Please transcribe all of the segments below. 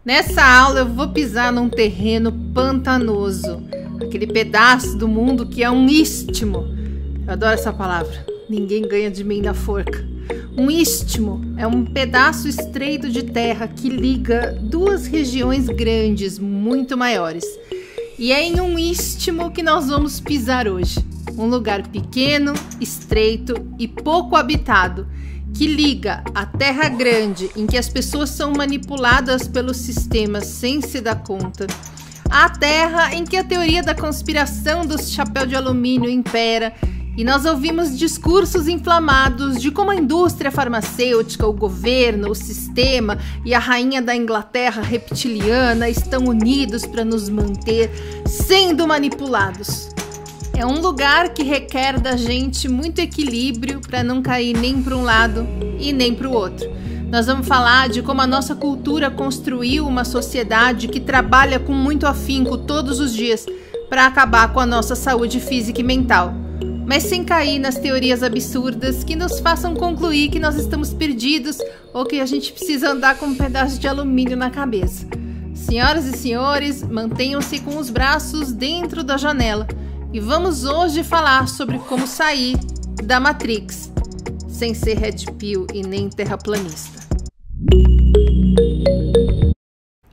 Nessa aula eu vou pisar num terreno pantanoso, aquele pedaço do mundo que é um istmo. Eu adoro essa palavra, ninguém ganha de mim na forca. Um istmo é um pedaço estreito de terra que liga duas regiões grandes, muito maiores. E é em um istmo que nós vamos pisar hoje. Um lugar pequeno, estreito e pouco habitado, que liga a terra grande, em que as pessoas são manipuladas pelo sistema sem se dar conta, à terra em que a teoria da conspiração dos chapéus de alumínio impera, e nós ouvimos discursos inflamados de como a indústria farmacêutica, o governo, o sistema e a rainha da Inglaterra reptiliana estão unidos para nos manter sendo manipulados. É um lugar que requer da gente muito equilíbrio para não cair nem para um lado e nem para o outro. Nós vamos falar de como a nossa cultura construiu uma sociedade que trabalha com muito afinco todos os dias para acabar com a nossa saúde física e mental, mas sem cair nas teorias absurdas que nos façam concluir que nós estamos perdidos ou que a gente precisa andar com um pedaço de alumínio na cabeça. Senhoras e senhores, mantenham-se com os braços dentro da janela. E vamos hoje falar sobre como sair da Matrix, sem ser Red Pill e nem terraplanista.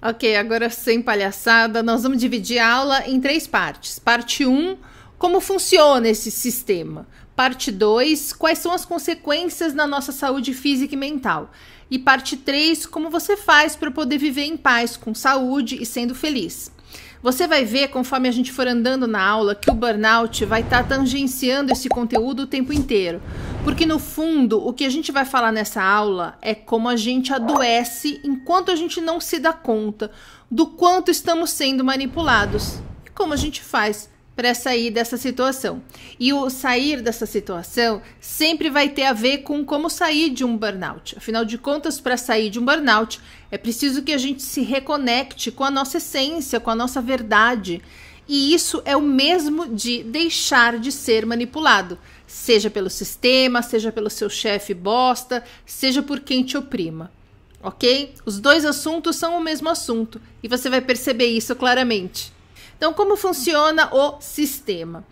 Ok, agora sem palhaçada, nós vamos dividir a aula em 3 partes. Parte 1, como funciona esse sistema. Parte 2, quais são as consequências na nossa saúde física e mental. E parte 3, como você faz para poder viver em paz, com saúde e sendo feliz. Você vai ver, conforme a gente for andando na aula, que o burnout vai estar tangenciando esse conteúdo o tempo inteiro. Porque, no fundo, o que a gente vai falar nessa aula é como a gente adoece enquanto a gente não se dá conta do quanto estamos sendo manipulados. E como a gente faz para sair dessa situação. E o sair dessa situação sempre vai ter a ver com como sair de um burnout. Afinal de contas, para sair de um burnout, é preciso que a gente se reconecte com a nossa essência, com a nossa verdade. E isso é o mesmo de deixar de ser manipulado, seja pelo sistema, seja pelo seu chefe bosta, seja por quem te oprima. Ok? Os dois assuntos são o mesmo assunto e você vai perceber isso claramente. Então, como funciona o sistema?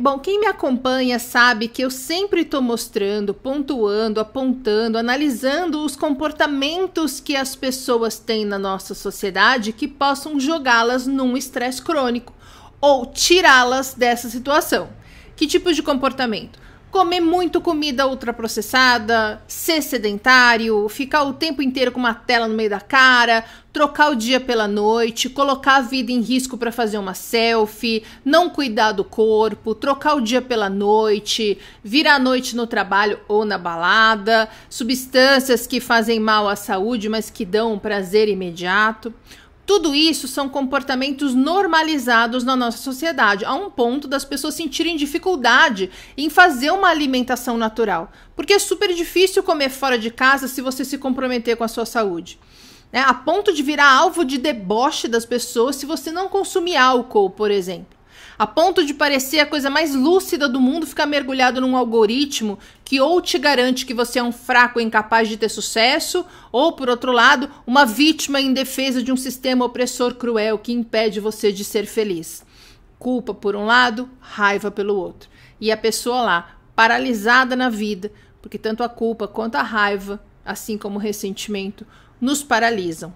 Bom, quem me acompanha sabe que eu sempre estou mostrando, pontuando, apontando, analisando os comportamentos que as pessoas têm na nossa sociedade que possam jogá-las num estresse crônico ou tirá-las dessa situação. Que tipo de comportamento? Comer muito comida ultraprocessada, ser sedentário, ficar o tempo inteiro com uma tela no meio da cara, trocar o dia pela noite, colocar a vida em risco para fazer uma selfie, não cuidar do corpo, trocar o dia pela noite, virar a noite no trabalho ou na balada, substâncias que fazem mal à saúde, mas que dão um prazer imediato. Tudo isso são comportamentos normalizados na nossa sociedade, a um ponto das pessoas sentirem dificuldade em fazer uma alimentação natural. Porque é super difícil comer fora de casa se você se comprometer com a sua saúde. A ponto de virar alvo de deboche das pessoas se você não consumir álcool, por exemplo. A ponto de parecer a coisa mais lúcida do mundo ficar mergulhado num algoritmo que ou te garante que você é um fraco incapaz de ter sucesso, ou, por outro lado, uma vítima indefesa de um sistema opressor cruel que impede você de ser feliz. Culpa por um lado, raiva pelo outro. E a pessoa lá, paralisada na vida, porque tanto a culpa quanto a raiva, assim como o ressentimento, nos paralisam.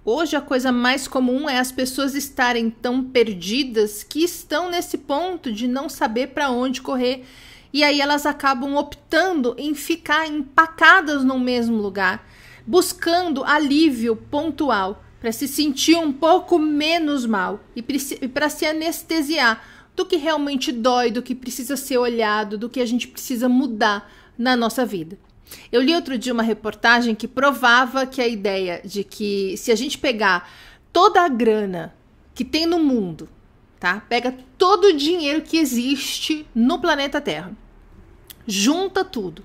Hoje a coisa mais comum é as pessoas estarem tão perdidas que estão nesse ponto de não saber para onde correr. E aí elas acabam optando em ficar empacadas no mesmo lugar, buscando alívio pontual para se sentir um pouco menos mal e para se anestesiar do que realmente dói, do que precisa ser olhado, do que a gente precisa mudar na nossa vida. Eu li outro dia uma reportagem que provava que a ideia de que se a gente pegar toda a grana que tem no mundo, tá? Pega todo o dinheiro que existe no planeta Terra, junta tudo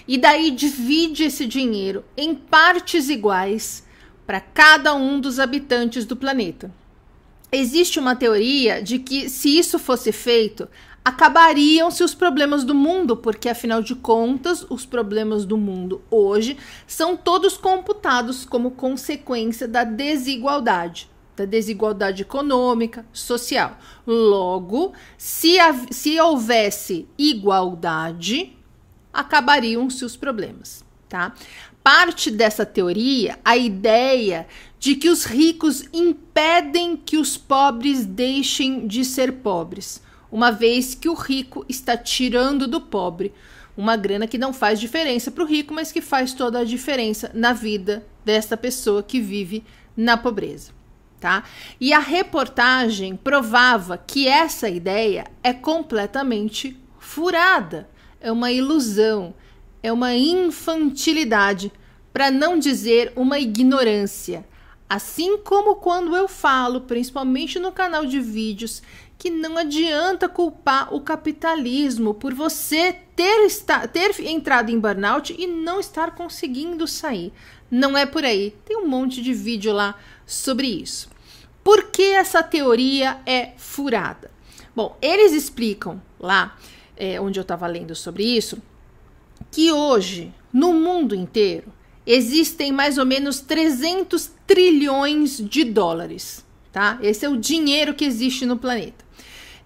e daí divide esse dinheiro em partes iguais para cada um dos habitantes do planeta. Existe uma teoria de que se isso fosse feito, acabariam-se os problemas do mundo, porque afinal de contas, os problemas do mundo hoje são todos computados como consequência da desigualdade econômica, social. Logo, se houvesse igualdade, acabariam-se os problemas, tá? Parte dessa teoria, a ideia de que os ricos impedem que os pobres deixem de ser pobres, uma vez que o rico está tirando do pobre uma grana que não faz diferença para o rico, mas que faz toda a diferença na vida dessa pessoa que vive na pobreza, tá? E a reportagem provava que essa ideia é completamente furada, é uma ilusão, é uma infantilidade, para não dizer uma ignorância. Assim como quando eu falo, principalmente no canal de vídeos, que não adianta culpar o capitalismo por você ter entrado em burnout e não estar conseguindo sair. Não é por aí. Tem um monte de vídeo lá sobre isso. Por que essa teoria é furada? Bom, eles explicam lá, onde eu estava lendo sobre isso, que hoje, no mundo inteiro, existem mais ou menos 300 trilhões de dólares, tá? Esse é o dinheiro que existe no planeta.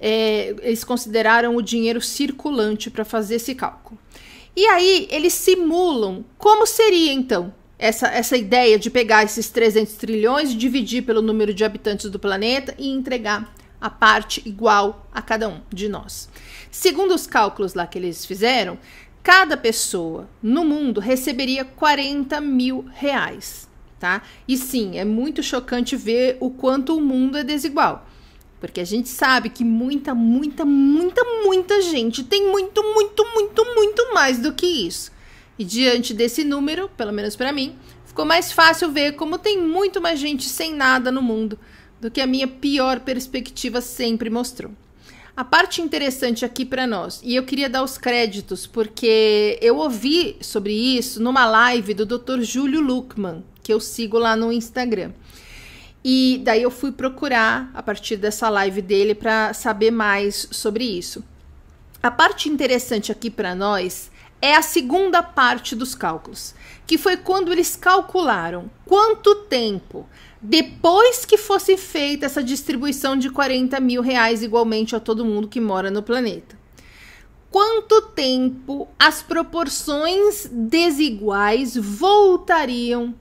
Eles consideraram o dinheiro circulante para fazer esse cálculo. E aí, eles simulam como seria, então, essa ideia de pegar esses 300 trilhões, dividir pelo número de habitantes do planeta e entregar a parte igual a cada um de nós. Segundo os cálculos lá que eles fizeram, cada pessoa no mundo receberia 40 mil reais, tá? E sim, é muito chocante ver o quanto o mundo é desigual. Porque a gente sabe que muita gente tem muito mais do que isso. E diante desse número, pelo menos para mim, ficou mais fácil ver como tem muito mais gente sem nada no mundo do que a minha pior perspectiva sempre mostrou. A parte interessante aqui para nós, e eu queria dar os créditos, porque eu ouvi sobre isso numa live do Dr. Júlio Luckman, que eu sigo lá no Instagram. E daí eu fui procurar a partir dessa live dele para saber mais sobre isso. A parte interessante aqui para nós é a segunda parte dos cálculos, que foi quando eles calcularam quanto tempo depois que fosse feita essa distribuição de 40 mil reais igualmente a todo mundo que mora no planeta. Quanto tempo as proporções desiguais voltariam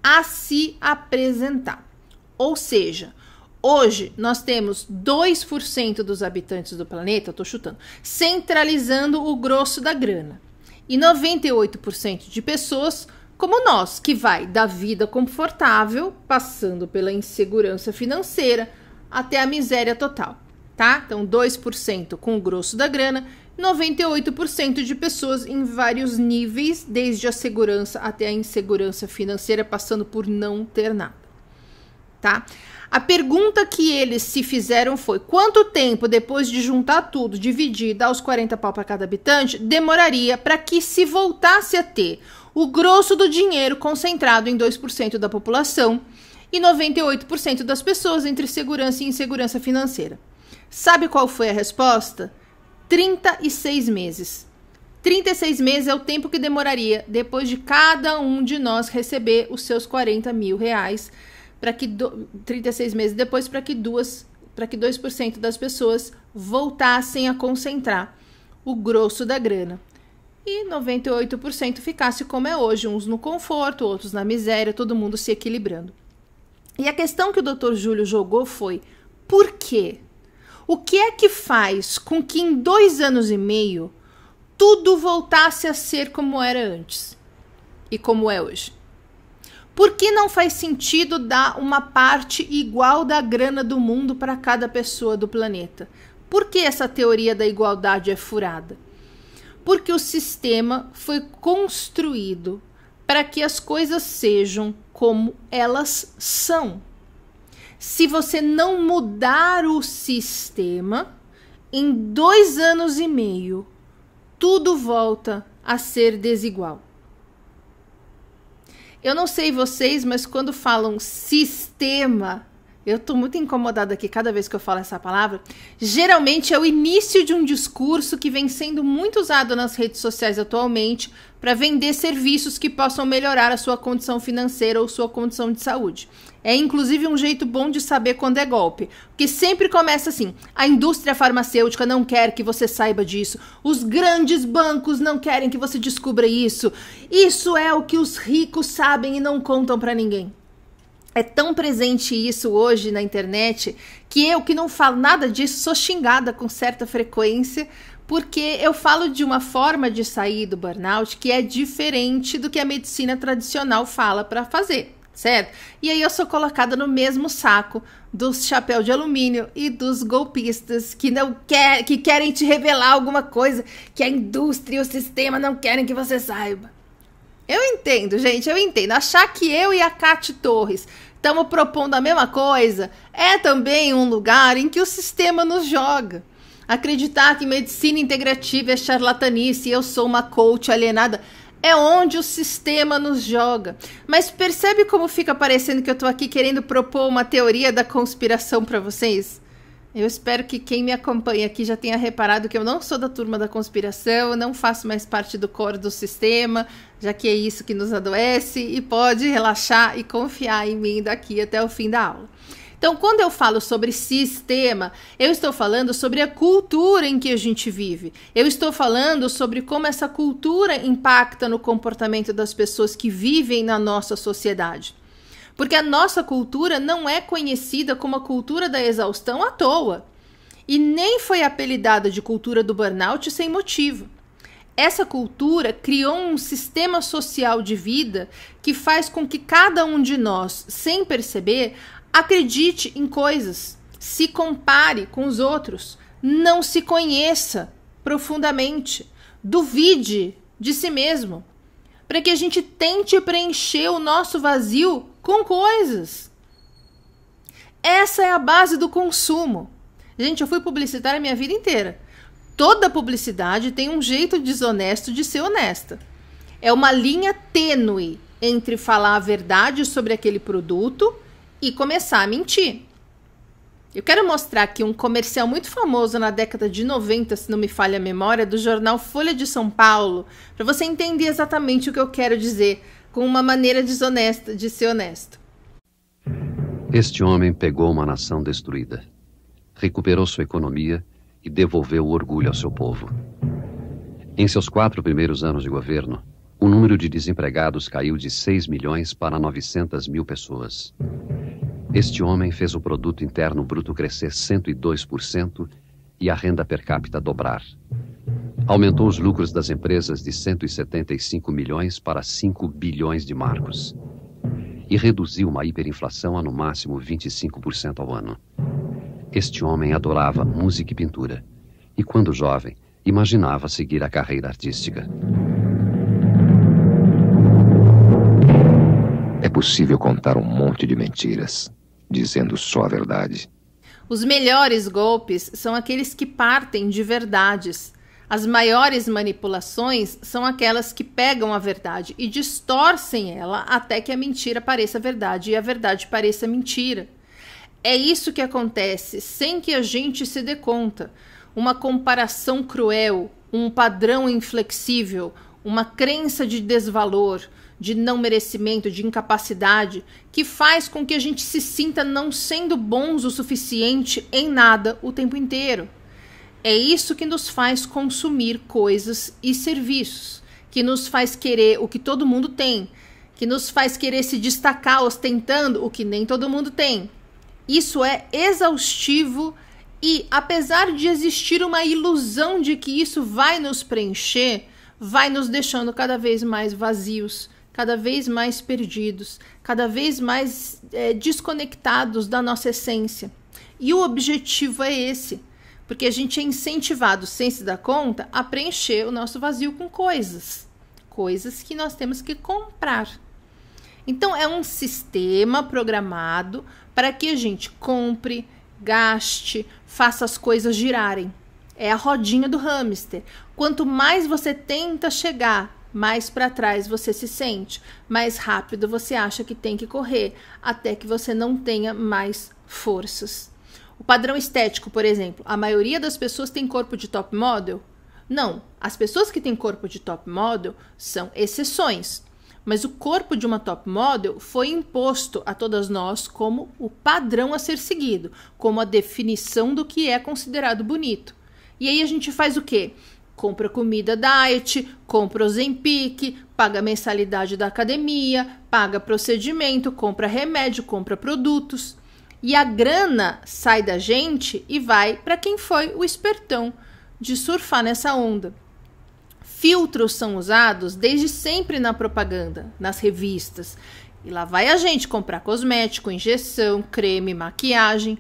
a se apresentar? Ou seja, hoje nós temos 2% dos habitantes do planeta, estou chutando, centralizando o grosso da grana. E 98% de pessoas como nós, que vai da vida confortável, passando pela insegurança financeira, até a miséria total, tá? Então, 2% com o grosso da grana, 98% de pessoas em vários níveis, desde a segurança até a insegurança financeira, passando por não ter nada, tá? A pergunta que eles se fizeram foi: quanto tempo depois de juntar tudo, dividir e dar os 40 pau para cada habitante, demoraria para que se voltasse a ter o grosso do dinheiro concentrado em 2% da população e 98% das pessoas entre segurança e insegurança financeira? Sabe qual foi a resposta? 36 meses. 36 meses é o tempo que demoraria depois de cada um de nós receber os seus 40 mil reais, 36 meses depois, para que 2% das pessoas voltassem a concentrar o grosso da grana. E 98% ficasse como é hoje, uns no conforto, outros na miséria, todo mundo se equilibrando. E a questão que o Dr. Júlio jogou foi: por quê? O que é que faz com que em 2 anos e meio tudo voltasse a ser como era antes e como é hoje? Por que não faz sentido dar uma parte igual da grana do mundo para cada pessoa do planeta? Por que essa teoria da igualdade é furada? Porque o sistema foi construído para que as coisas sejam como elas são. Se você não mudar o sistema, em 2 anos e meio, tudo volta a ser desigual. Eu não sei vocês, mas quando falam sistema, eu tô muito incomodada aqui cada vez que eu falo essa palavra, geralmente é o início de um discurso que vem sendo muito usado nas redes sociais atualmente para vender serviços que possam melhorar a sua condição financeira ou sua condição de saúde. É inclusive um jeito bom de saber quando é golpe, porque sempre começa assim: a indústria farmacêutica não quer que você saiba disso, os grandes bancos não querem que você descubra isso, isso é o que os ricos sabem e não contam para ninguém. É tão presente isso hoje na internet que eu, que não falo nada disso, sou xingada com certa frequência, porque eu falo de uma forma de sair do burnout que é diferente do que a medicina tradicional fala para fazer, certo? E aí eu sou colocada no mesmo saco dos chapéu de alumínio e dos golpistas que querem te revelar alguma coisa que a indústria e o sistema não querem que você saiba. Eu entendo, gente, eu entendo. Achar que eu e a Cate Torres estamos propondo a mesma coisa é também um lugar em que o sistema nos joga. Acreditar que medicina integrativa é charlatanice e eu sou uma coach alienada é onde o sistema nos joga. Mas percebe como fica parecendo que eu tô aqui querendo propor uma teoria da conspiração para vocês? Eu espero que quem me acompanha aqui já tenha reparado que eu não sou da turma da conspiração, eu não faço mais parte do core do sistema, já que é isso que nos adoece, e pode relaxar e confiar em mim daqui até o fim da aula. Então, quando eu falo sobre sistema, eu estou falando sobre a cultura em que a gente vive. Eu estou falando sobre como essa cultura impacta no comportamento das pessoas que vivem na nossa sociedade. Porque a nossa cultura não é conhecida como a cultura da exaustão à toa. E nem foi apelidada de cultura do burnout sem motivo. Essa cultura criou um sistema social de vida que faz com que cada um de nós, sem perceber, acredite em coisas, se compare com os outros, não se conheça profundamente, duvide de si mesmo, para que a gente tente preencher o nosso vazio com coisas. Essa é a base do consumo. Gente, eu fui publicitária a minha vida inteira. Toda publicidade tem um jeito desonesto de ser honesta. É uma linha tênue entre falar a verdade sobre aquele produto e começar a mentir. Eu quero mostrar aqui um comercial muito famoso na década de 90, se não me falha a memória, do jornal Folha de São Paulo, para você entender exatamente o que eu quero dizer, com uma maneira desonesta de ser honesto. Este homem pegou uma nação destruída, recuperou sua economia e devolveu o orgulho ao seu povo. Em seus 4 primeiros anos de governo, o número de desempregados caiu de 6 milhões para 900 mil pessoas. Este homem fez o produto interno bruto crescer 102% e a renda per capita dobrar. Aumentou os lucros das empresas de 175 milhões para 5 bilhões de marcos. E reduziu uma hiperinflação a no máximo 25% ao ano. Este homem adorava música e pintura. E quando jovem, imaginava seguir a carreira artística. É possível contar um monte de mentiras, dizendo só a verdade. Os melhores golpes são aqueles que partem de verdades. As maiores manipulações são aquelas que pegam a verdade e distorcem ela até que a mentira pareça verdade e a verdade pareça mentira. É isso que acontece sem que a gente se dê conta. Uma comparação cruel, um padrão inflexível, uma crença de desvalor, de não merecimento, de incapacidade, que faz com que a gente se sinta não sendo bons o suficiente em nada o tempo inteiro. É isso que nos faz consumir coisas e serviços, que nos faz querer o que todo mundo tem, que nos faz querer se destacar ostentando o que nem todo mundo tem. Isso é exaustivo e, apesar de existir uma ilusão de que isso vai nos preencher, vai nos deixando cada vez mais vazios, cada vez mais perdidos, cada vez mais desconectados da nossa essência. E o objetivo é esse, porque a gente é incentivado, sem se dar conta, a preencher o nosso vazio com coisas que nós temos que comprar. Então, é um sistema programado para que a gente compre, gaste, faça as coisas girarem. É a rodinha do hamster. Quanto mais você tenta chegar mais para trás você se sente, mais rápido você acha que tem que correr, até que você não tenha mais forças. O padrão estético, por exemplo, a maioria das pessoas tem corpo de top model? Não, as pessoas que têm corpo de top model são exceções. Mas o corpo de uma top model foi imposto a todas nós como o padrão a ser seguido, como a definição do que é considerado bonito. E aí a gente faz o quê? Compra comida diet, compra Ozempic, paga mensalidade da academia, paga procedimento, compra remédio, compra produtos. E a grana sai da gente e vai para quem foi o espertão de surfar nessa onda. Filtros são usados desde sempre na propaganda, nas revistas. E lá vai a gente comprar cosmético, injeção, creme, maquiagem.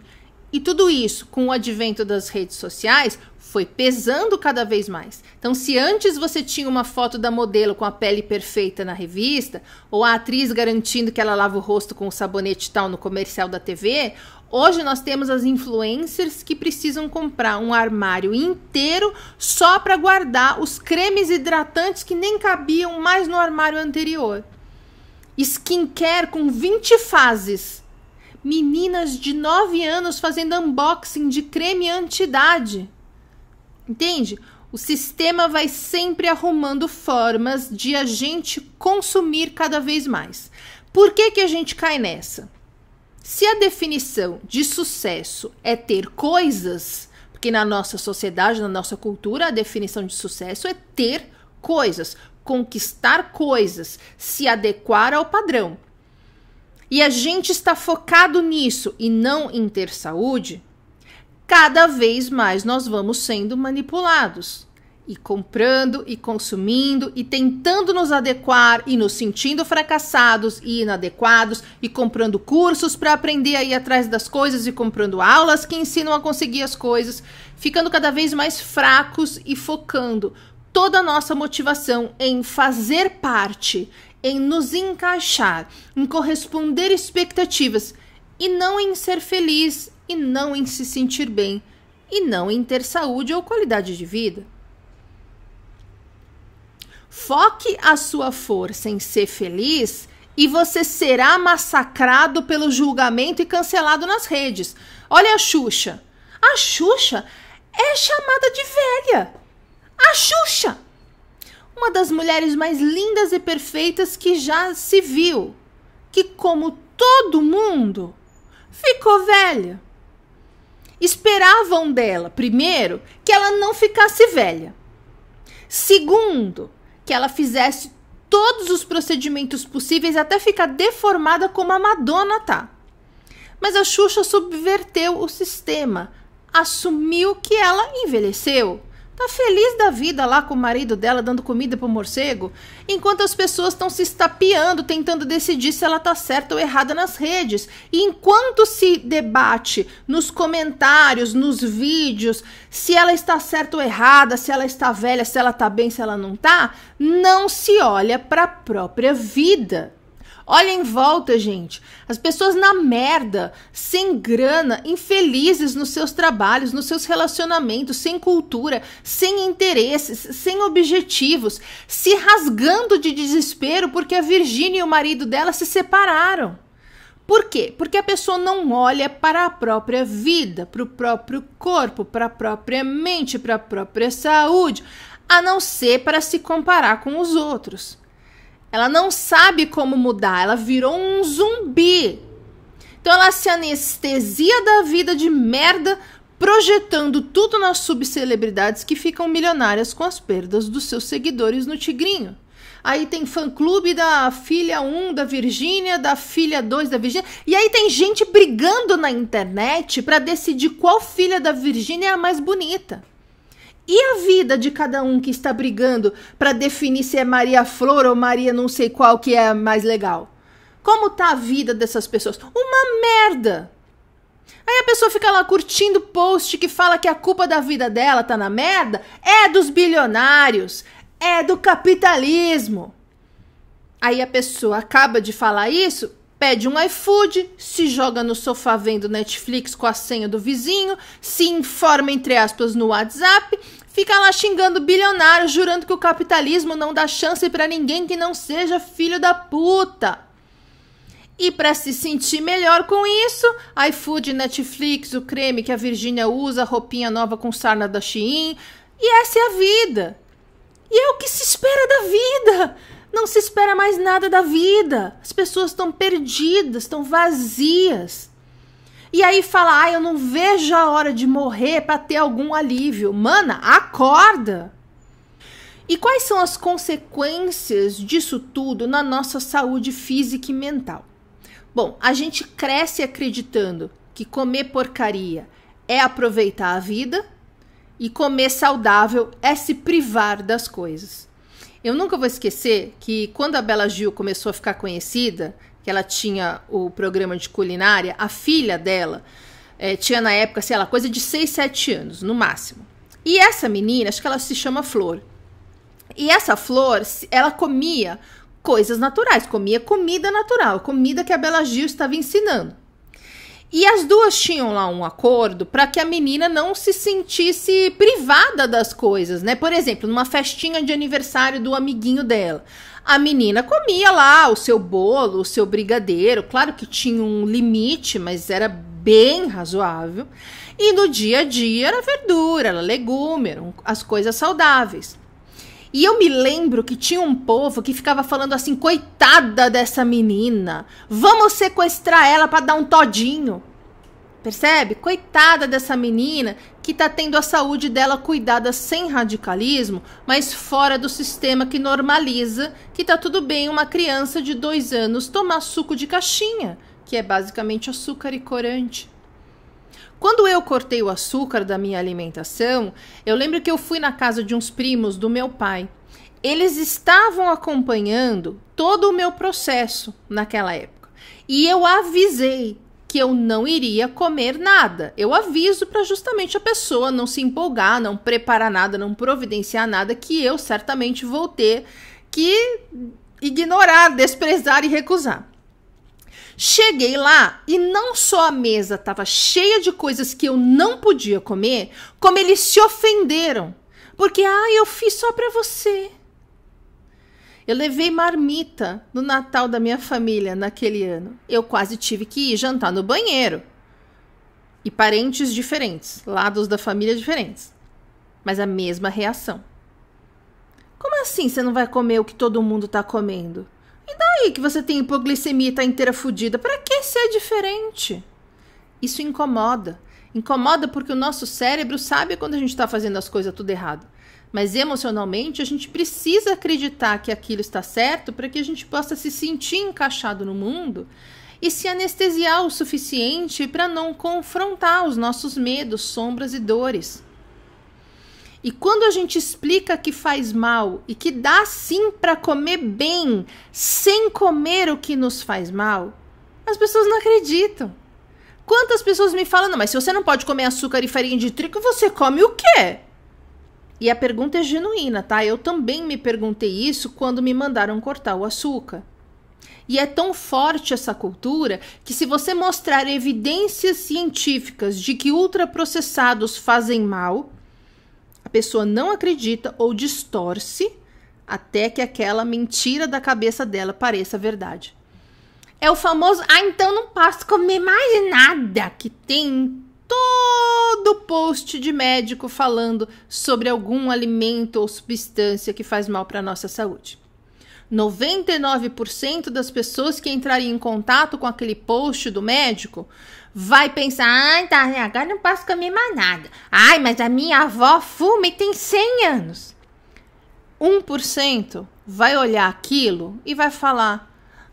E tudo isso, com o advento das redes sociais, foi pesando cada vez mais. Então, se antes você tinha uma foto da modelo com a pele perfeita na revista, ou a atriz garantindo que ela lava o rosto com o sabonete tal no comercial da TV, hoje nós temos as influencers que precisam comprar um armário inteiro só para guardar os cremes hidratantes que nem cabiam mais no armário anterior. Skincare com 20 fases. Meninas de 9 anos fazendo unboxing de creme anti-idade. Entende? O sistema vai sempre arrumando formas de a gente consumir cada vez mais. Por que que a gente cai nessa? Se a definição de sucesso é ter coisas, porque na nossa sociedade, na nossa cultura, a definição de sucesso é ter coisas, conquistar coisas, se adequar ao padrão. E a gente está focado nisso e não em ter saúde, cada vez mais nós vamos sendo manipulados. E comprando, e consumindo, e tentando nos adequar, e nos sentindo fracassados e inadequados, e comprando cursos para aprender a ir atrás das coisas, e comprando aulas que ensinam a conseguir as coisas, ficando cada vez mais fracos e focando toda a nossa motivação em fazer parte, em nos encaixar, em corresponder expectativas, e não em ser feliz, e não em se sentir bem, e não em ter saúde ou qualidade de vida. Foque a sua força em ser feliz e você será massacrado pelo julgamento e cancelado nas redes. Olha a Xuxa. A Xuxa é chamada de velha. A Xuxa! Uma das mulheres mais lindas e perfeitas que já se viu. Que, como todo mundo, ficou velha. Esperavam dela, primeiro, que ela não ficasse velha. Segundo, que ela fizesse todos os procedimentos possíveis até ficar deformada como a Madonna tá. Mas a Xuxa subverteu o sistema, assumiu que ela envelheceu. Tá feliz da vida lá com o marido dela dando comida pro morcego, enquanto as pessoas estão se estapeando, tentando decidir se ela tá certa ou errada nas redes. E enquanto se debate nos comentários, nos vídeos, se ela está certa ou errada, se ela está velha, se ela tá bem, se ela não tá, não se olha para a própria vida. Olha em volta, gente. As pessoas na merda, sem grana, infelizes nos seus trabalhos, nos seus relacionamentos, sem cultura, sem interesses, sem objetivos, se rasgando de desespero porque a Virgínia e o marido dela se separaram. Por quê? Porque a pessoa não olha para a própria vida, para o próprio corpo, para a própria mente, para a própria saúde, a não ser para se comparar com os outros. Ela não sabe como mudar, ela virou um zumbi. Então ela se anestesia da vida de merda, projetando tudo nas subcelebridades que ficam milionárias com as perdas dos seus seguidores no Tigrinho. Aí tem fã-clube da filha 1 da Virgínia, da filha 2 da Virgínia. E aí tem gente brigando na internet para decidir qual filha da Virgínia é a mais bonita. E a vida de cada um que está brigando para definir se é Maria Flor ou Maria não sei qual que é mais legal? Como tá a vida dessas pessoas? Uma merda! Aí a pessoa fica lá curtindo post que fala que a culpa da vida dela tá na merda, é dos bilionários, é do capitalismo. Aí a pessoa acaba de falar isso, pede um iFood, se joga no sofá vendo Netflix com a senha do vizinho, se informa, entre aspas, no WhatsApp, Fica lá xingando bilionário, jurando que o capitalismo não dá chance pra ninguém que não seja filho da puta. E pra se sentir melhor com isso, iFood, Netflix, o creme que a Virgínia usa, a roupinha nova com sarna da Shein. E essa é a vida. E é o que se espera da vida. Não se espera mais nada da vida. As pessoas estão perdidas, estão vazias. E aí fala, eu não vejo a hora de morrer para ter algum alívio. Mana, acorda! E quais são as consequências disso tudo na nossa saúde física e mental? Bom, a gente cresce acreditando que comer porcaria é aproveitar a vida e comer saudável é se privar das coisas. Eu nunca vou esquecer que quando a Bela Gil começou a ficar conhecida, que ela tinha o programa de culinária, a filha dela tinha na época, sei lá, coisa de 6, 7 anos, no máximo. E essa menina, acho que ela se chama Flor. E essa Flor, ela comia coisas naturais, comia comida natural, comida que a Bela Gil estava ensinando. E as duas tinham lá um acordo para que a menina não se sentisse privada das coisas, né? Por exemplo, numa festinha de aniversário do amiguinho dela, a menina comia lá o seu bolo, o seu brigadeiro, claro que tinha um limite, mas era bem razoável. E no dia a dia era verdura, era legume, eram as coisas saudáveis. E eu me lembro que tinha um povo que ficava falando assim, coitada dessa menina, vamos sequestrar ela para dar um todinho. Percebe? Coitada dessa menina que tá tendo a saúde dela cuidada sem radicalismo, mas fora do sistema que normaliza que tá tudo bem uma criança de 2 anos tomar suco de caixinha, que é basicamente açúcar e corante. Quando eu cortei o açúcar da minha alimentação, eu lembro que eu fui na casa de uns primos do meu pai. Eles estavam acompanhando todo o meu processo naquela época. E eu avisei que eu não iria comer nada. Eu aviso para justamente a pessoa não se empolgar, não preparar nada, não providenciar nada, que eu certamente vou ter que ignorar, desprezar e recusar. Cheguei lá e não só a mesa estava cheia de coisas que eu não podia comer, como eles se ofenderam. Porque, eu fiz só para você. Eu levei marmita no Natal da minha família naquele ano. Eu quase tive que ir jantar no banheiro. E parentes diferentes, lados da família diferentes. Mas a mesma reação. Como assim você não vai comer o que todo mundo está comendo? E daí que você tem hipoglicemia e tá inteira fodida? Pra que ser diferente? Isso incomoda. Incomoda porque o nosso cérebro sabe quando a gente tá fazendo as coisas tudo errado. Mas emocionalmente a gente precisa acreditar que aquilo está certo para que a gente possa se sentir encaixado no mundo e se anestesiar o suficiente para não confrontar os nossos medos, sombras e dores. E quando a gente explica que faz mal e que dá sim para comer bem, sem comer o que nos faz mal, as pessoas não acreditam. Quantas pessoas me falam, não, mas se você não pode comer açúcar e farinha de trigo, você come o quê? E a pergunta é genuína, tá? Eu também me perguntei isso quando me mandaram cortar o açúcar. E é tão forte essa cultura que se você mostrar evidências científicas de que ultraprocessados fazem mal, a pessoa não acredita ou distorce até que aquela mentira da cabeça dela pareça verdade. É o famoso, então não posso comer mais nada, que tem todo post de médico falando sobre algum alimento ou substância que faz mal para a nossa saúde. 99% das pessoas que entrarem em contato com aquele post do médico vai pensar, tá, agora não posso comer mais nada. Mas a minha avó fuma e tem 100 anos. 1% vai olhar aquilo e vai falar,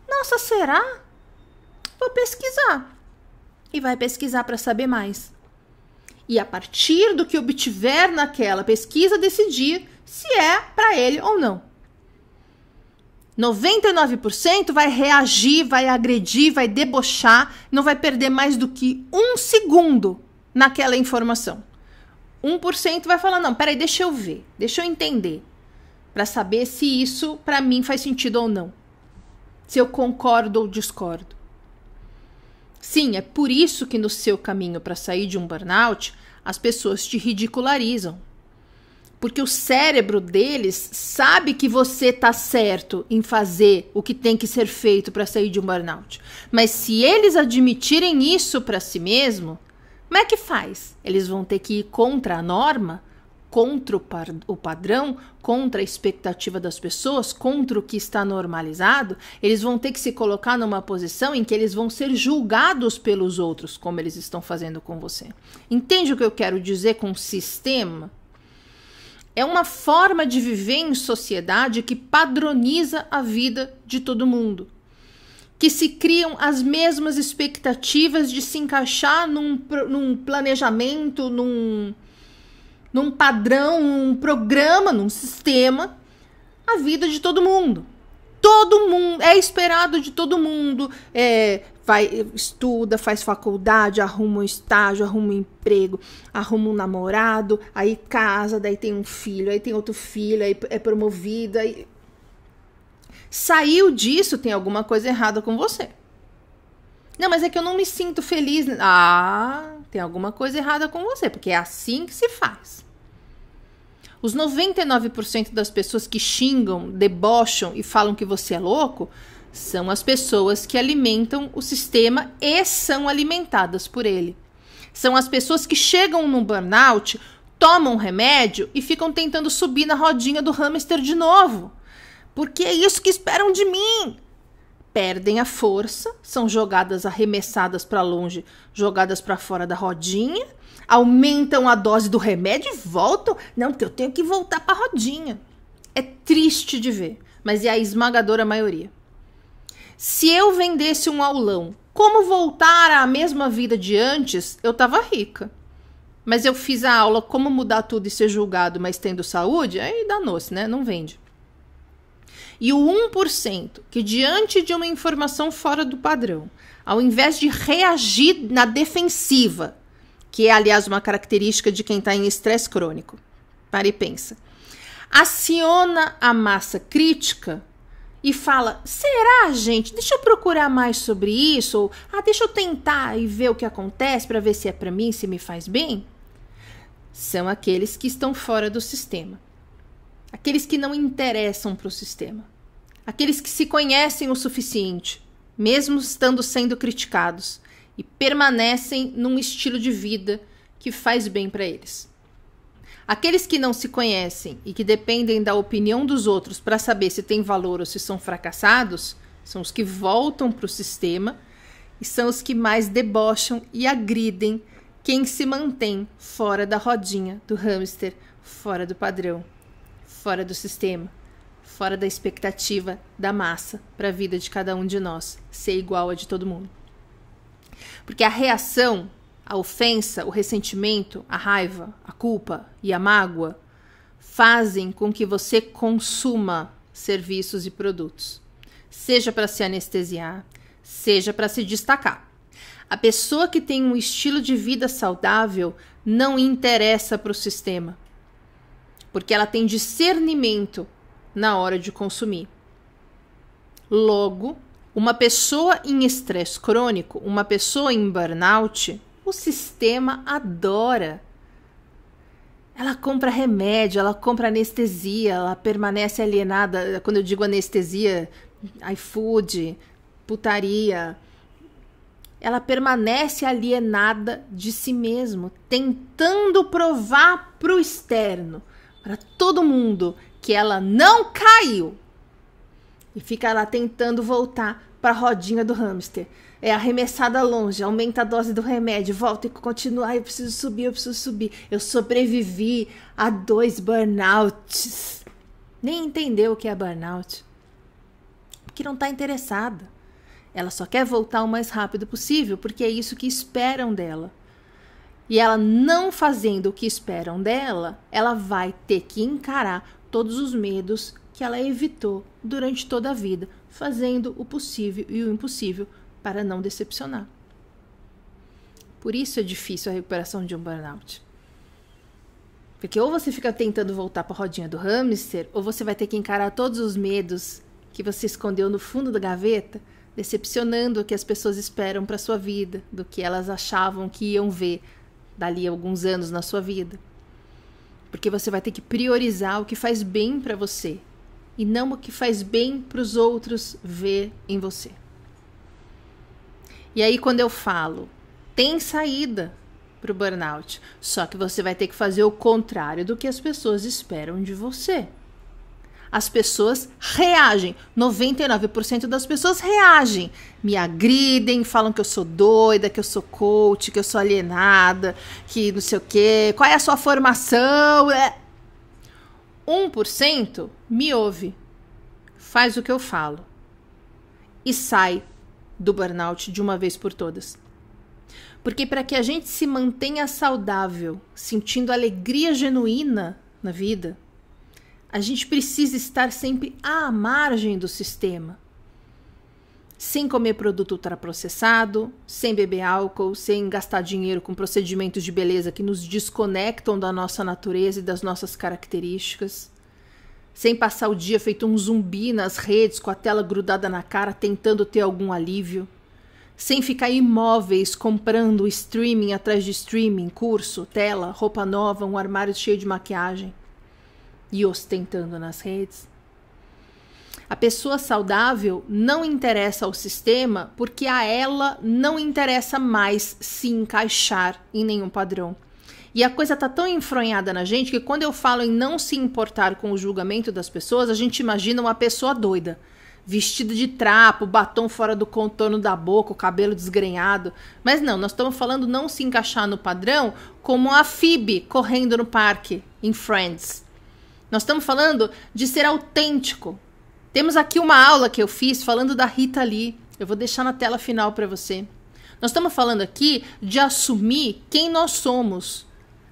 nossa, será? Vou pesquisar. E vai pesquisar para saber mais. E a partir do que obtiver naquela pesquisa, decidir se é para ele ou não. 99% vai reagir, vai agredir, vai debochar, não vai perder mais do que 1 segundo naquela informação. 1% vai falar, não, peraí, deixa eu ver, deixa eu entender, para saber se isso para mim faz sentido ou não. Se eu concordo ou discordo. Sim, é por isso que no seu caminho para sair de um burnout, as pessoas te ridicularizam. Porque o cérebro deles sabe que você está certo em fazer o que tem que ser feito para sair de um burnout. Mas se eles admitirem isso para si mesmo, como é que faz? Eles vão ter que ir contra a norma, contra o padrão, contra a expectativa das pessoas, contra o que está normalizado. Eles vão ter que se colocar numa posição em que eles vão ser julgados pelos outros, como eles estão fazendo com você. Entende o que eu quero dizer com sistema? É uma forma de viver em sociedade que padroniza a vida de todo mundo. Que se criam as mesmas expectativas de se encaixar num planejamento, num padrão, num programa, num sistema, a vida de todo mundo. Todo mundo, é esperado de todo mundo, estuda, faz faculdade, arruma um estágio, arruma um emprego, arruma um namorado, aí casa, daí tem um filho, aí tem outro filho, aí é promovido, aí... Saiu disso, tem alguma coisa errada com você. Não, mas é que eu não me sinto feliz. Ah, tem alguma coisa errada com você, porque é assim que se faz. Os 99% das pessoas que xingam, debocham e falam que você é louco são as pessoas que alimentam o sistema e são alimentadas por ele. São as pessoas que chegam num burnout, tomam um remédio e ficam tentando subir na rodinha do hamster de novo. Porque é isso que esperam de mim. Perdem a força, são jogadas, arremessadas para longe, jogadas para fora da rodinha, aumentam a dose do remédio e voltam. Não, porque eu tenho que voltar para a rodinha. É triste de ver, mas é a esmagadora maioria. Se eu vendesse um aulão, como voltar à mesma vida de antes, eu estava rica. Mas eu fiz a aula como mudar tudo e ser julgado, mas tendo saúde, aí danou-se, né? Não vende. E o 1% que diante de uma informação fora do padrão, ao invés de reagir na defensiva, que é, aliás, uma característica de quem está em estresse crônico, para e pensa, aciona a massa crítica e fala, será, gente? Deixa eu procurar mais sobre isso, ou deixa eu tentar e ver o que acontece para ver se é para mim, se me faz bem. São aqueles que estão fora do sistema. Aqueles que não interessam para o sistema. Aqueles que se conhecem o suficiente, mesmo estando sendo criticados, e permanecem num estilo de vida que faz bem para eles. Aqueles que não se conhecem e que dependem da opinião dos outros para saber se tem valor ou se são fracassados, são os que voltam para o sistema e são os que mais debocham e agridem quem se mantém fora da rodinha do hamster, fora do padrão, fora do sistema, fora da expectativa da massa para a vida de cada um de nós ser igual a de todo mundo. Porque a reação, a ofensa, o ressentimento, a raiva, a culpa e a mágoa fazem com que você consuma serviços e produtos, seja para se anestesiar, seja para se destacar. A pessoa que tem um estilo de vida saudável não interessa para o sistema, porque ela tem discernimento na hora de consumir. Logo, uma pessoa em estresse crônico, uma pessoa em burnout, o sistema adora. Ela compra remédio, ela compra anestesia, ela permanece alienada. Quando eu digo anestesia, iFood, putaria. Ela permanece alienada de si mesma, tentando provar para o externo, para todo mundo, que ela não caiu. E fica lá tentando voltar para a rodinha do hamster. É arremessada longe, aumenta a dose do remédio, volta e continua. Eu preciso subir, eu preciso subir. Eu sobrevivi a 2 burnouts. Nem entendeu o que é burnout. Porque não está interessada. Ela só quer voltar o mais rápido possível, porque é isso que esperam dela. E ela não fazendo o que esperam dela, ela vai ter que encarar todos os medos que ela evitou durante toda a vida, fazendo o possível e o impossível para não decepcionar. Por isso é difícil a recuperação de um burnout. Porque ou você fica tentando voltar para a rodinha do hamster, ou você vai ter que encarar todos os medos que você escondeu no fundo da gaveta, decepcionando o que as pessoas esperam para a sua vida, do que elas achavam que iam ver dali a alguns anos na sua vida. Porque você vai ter que priorizar o que faz bem para você e não o que faz bem para os outros ver em você. E aí quando eu falo, tem saída para o burnout, só que você vai ter que fazer o contrário do que as pessoas esperam de você. As pessoas reagem, 99% das pessoas reagem, me agridem, falam que eu sou doida, que eu sou coach, que eu sou alienada, que não sei o quê, qual é a sua formação? 1% me ouve, faz o que eu falo e sai do burnout de uma vez por todas. Porque para que a gente se mantenha saudável, sentindo alegria genuína na vida, a gente precisa estar sempre à margem do sistema. Sem comer produto ultraprocessado, sem beber álcool, sem gastar dinheiro com procedimentos de beleza que nos desconectam da nossa natureza e das nossas características. Sem passar o dia feito um zumbi nas redes com a tela grudada na cara tentando ter algum alívio. Sem ficar imóveis comprando streaming atrás de streaming, curso, tela, roupa nova, um armário cheio de maquiagem. E ostentando nas redes. A pessoa saudável não interessa ao sistema porque a ela não interessa mais se encaixar em nenhum padrão. E a coisa tá tão enfronhada na gente que quando eu falo em não se importar com o julgamento das pessoas, a gente imagina uma pessoa doida, vestida de trapo, batom fora do contorno da boca, o cabelo desgrenhado. Mas não, nós estamos falando não se encaixar no padrão como a Phoebe correndo no parque em Friends. Nós estamos falando de ser autêntico. Temos aqui uma aula que eu fiz falando da Rita Lee. Eu vou deixar na tela final para você. Nós estamos falando aqui de assumir quem nós somos.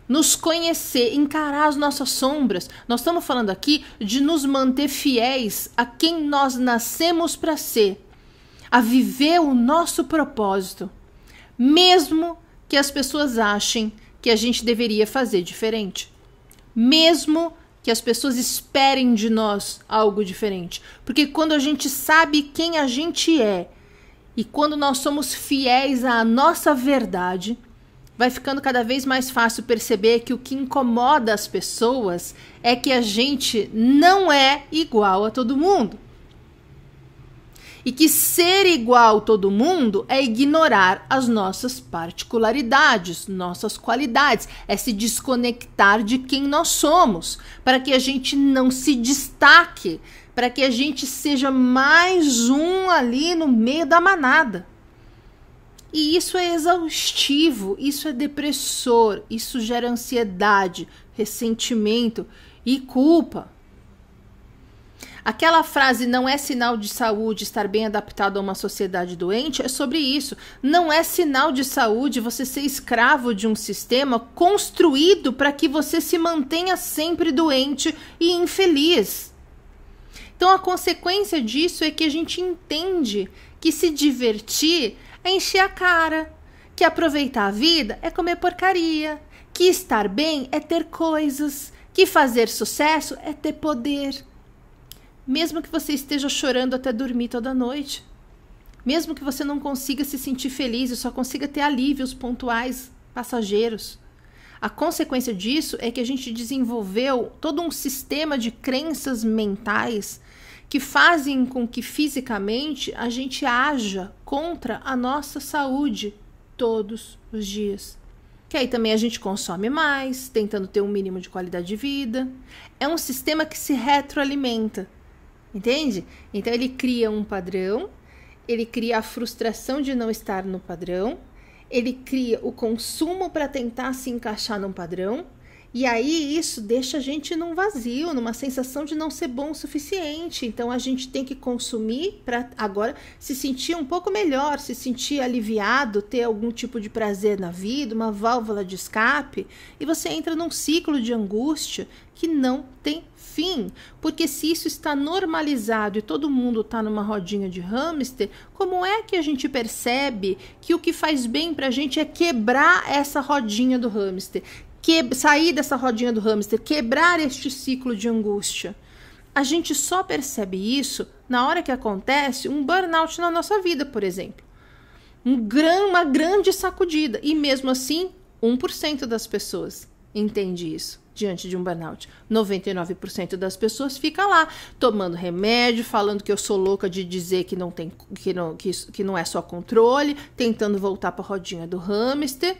Nos conhecer, encarar as nossas sombras. Nós estamos falando aqui de nos manter fiéis a quem nós nascemos para ser. A viver o nosso propósito. Mesmo que as pessoas achem que a gente deveria fazer diferente. Mesmo que as pessoas esperem de nós algo diferente. Porque quando a gente sabe quem a gente é e quando nós somos fiéis à nossa verdade, vai ficando cada vez mais fácil perceber que o que incomoda as pessoas é que a gente não é igual a todo mundo. E que ser igual a todo mundo é ignorar as nossas particularidades, nossas qualidades, é se desconectar de quem nós somos, para que a gente não se destaque, para que a gente seja mais um ali no meio da manada. E isso é exaustivo, isso é depressor, isso gera ansiedade, ressentimento e culpa. Aquela frase não é sinal de saúde estar bem adaptado a uma sociedade doente é sobre isso. Não é sinal de saúde você ser escravo de um sistema construído para que você se mantenha sempre doente e infeliz. Então a consequência disso é que a gente entende que se divertir é encher a cara, que aproveitar a vida é comer porcaria, que estar bem é ter coisas, que fazer sucesso é ter poder. Mesmo que você esteja chorando até dormir toda noite. Mesmo que você não consiga se sentir feliz e só consiga ter alívios pontuais, passageiros. A consequência disso é que a gente desenvolveu todo um sistema de crenças mentais que fazem com que fisicamente a gente haja contra a nossa saúde todos os dias. Que aí também a gente consome mais, tentando ter um mínimo de qualidade de vida. É um sistema que se retroalimenta. Entende? Então ele cria um padrão, ele cria a frustração de não estar no padrão, ele cria o consumo para tentar se encaixar num padrão, e aí isso deixa a gente num vazio, numa sensação de não ser bom o suficiente. Então a gente tem que consumir para agora se sentir um pouco melhor, se sentir aliviado, ter algum tipo de prazer na vida, uma válvula de escape, e você entra num ciclo de angústia que não tem fim, porque se isso está normalizado e todo mundo está numa rodinha de hamster, como é que a gente percebe que o que faz bem para a gente é quebrar essa rodinha do hamster, sair dessa rodinha do hamster, quebrar este ciclo de angústia? A gente só percebe isso na hora que acontece um burnout na nossa vida, por exemplo. Uma grande sacudida, e mesmo assim 1% das pessoas entende isso diante de um burnout. 99% das pessoas fica lá, tomando remédio, falando que eu sou louca de dizer que não é só controle, tentando voltar para a rodinha do hamster,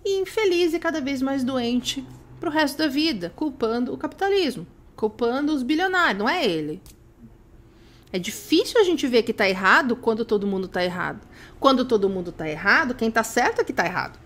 e infeliz e cada vez mais doente pro resto da vida, culpando o capitalismo, culpando os bilionários, não é ele. É difícil a gente ver que tá errado quando todo mundo tá errado. Quando todo mundo tá errado, quem tá certo é que tá errado.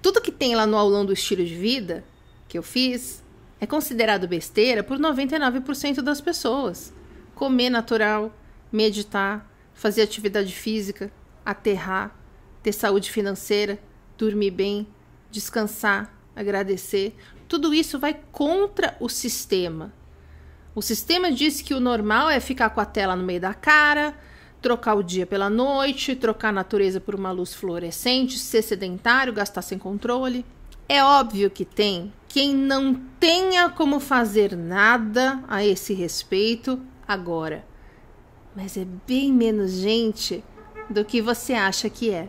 Tudo que tem lá no aulão do estilo de vida que eu fiz é considerado besteira por 99% das pessoas. Comer natural, meditar, fazer atividade física, aterrar, ter saúde financeira, dormir bem, descansar, agradecer. Tudo isso vai contra o sistema. O sistema diz que o normal é ficar com a tela no meio da cara, trocar o dia pela noite, trocar a natureza por uma luz fluorescente, ser sedentário, gastar sem controle. É óbvio que tem quem não tenha como fazer nada a esse respeito agora. Mas é bem menos gente do que você acha que é.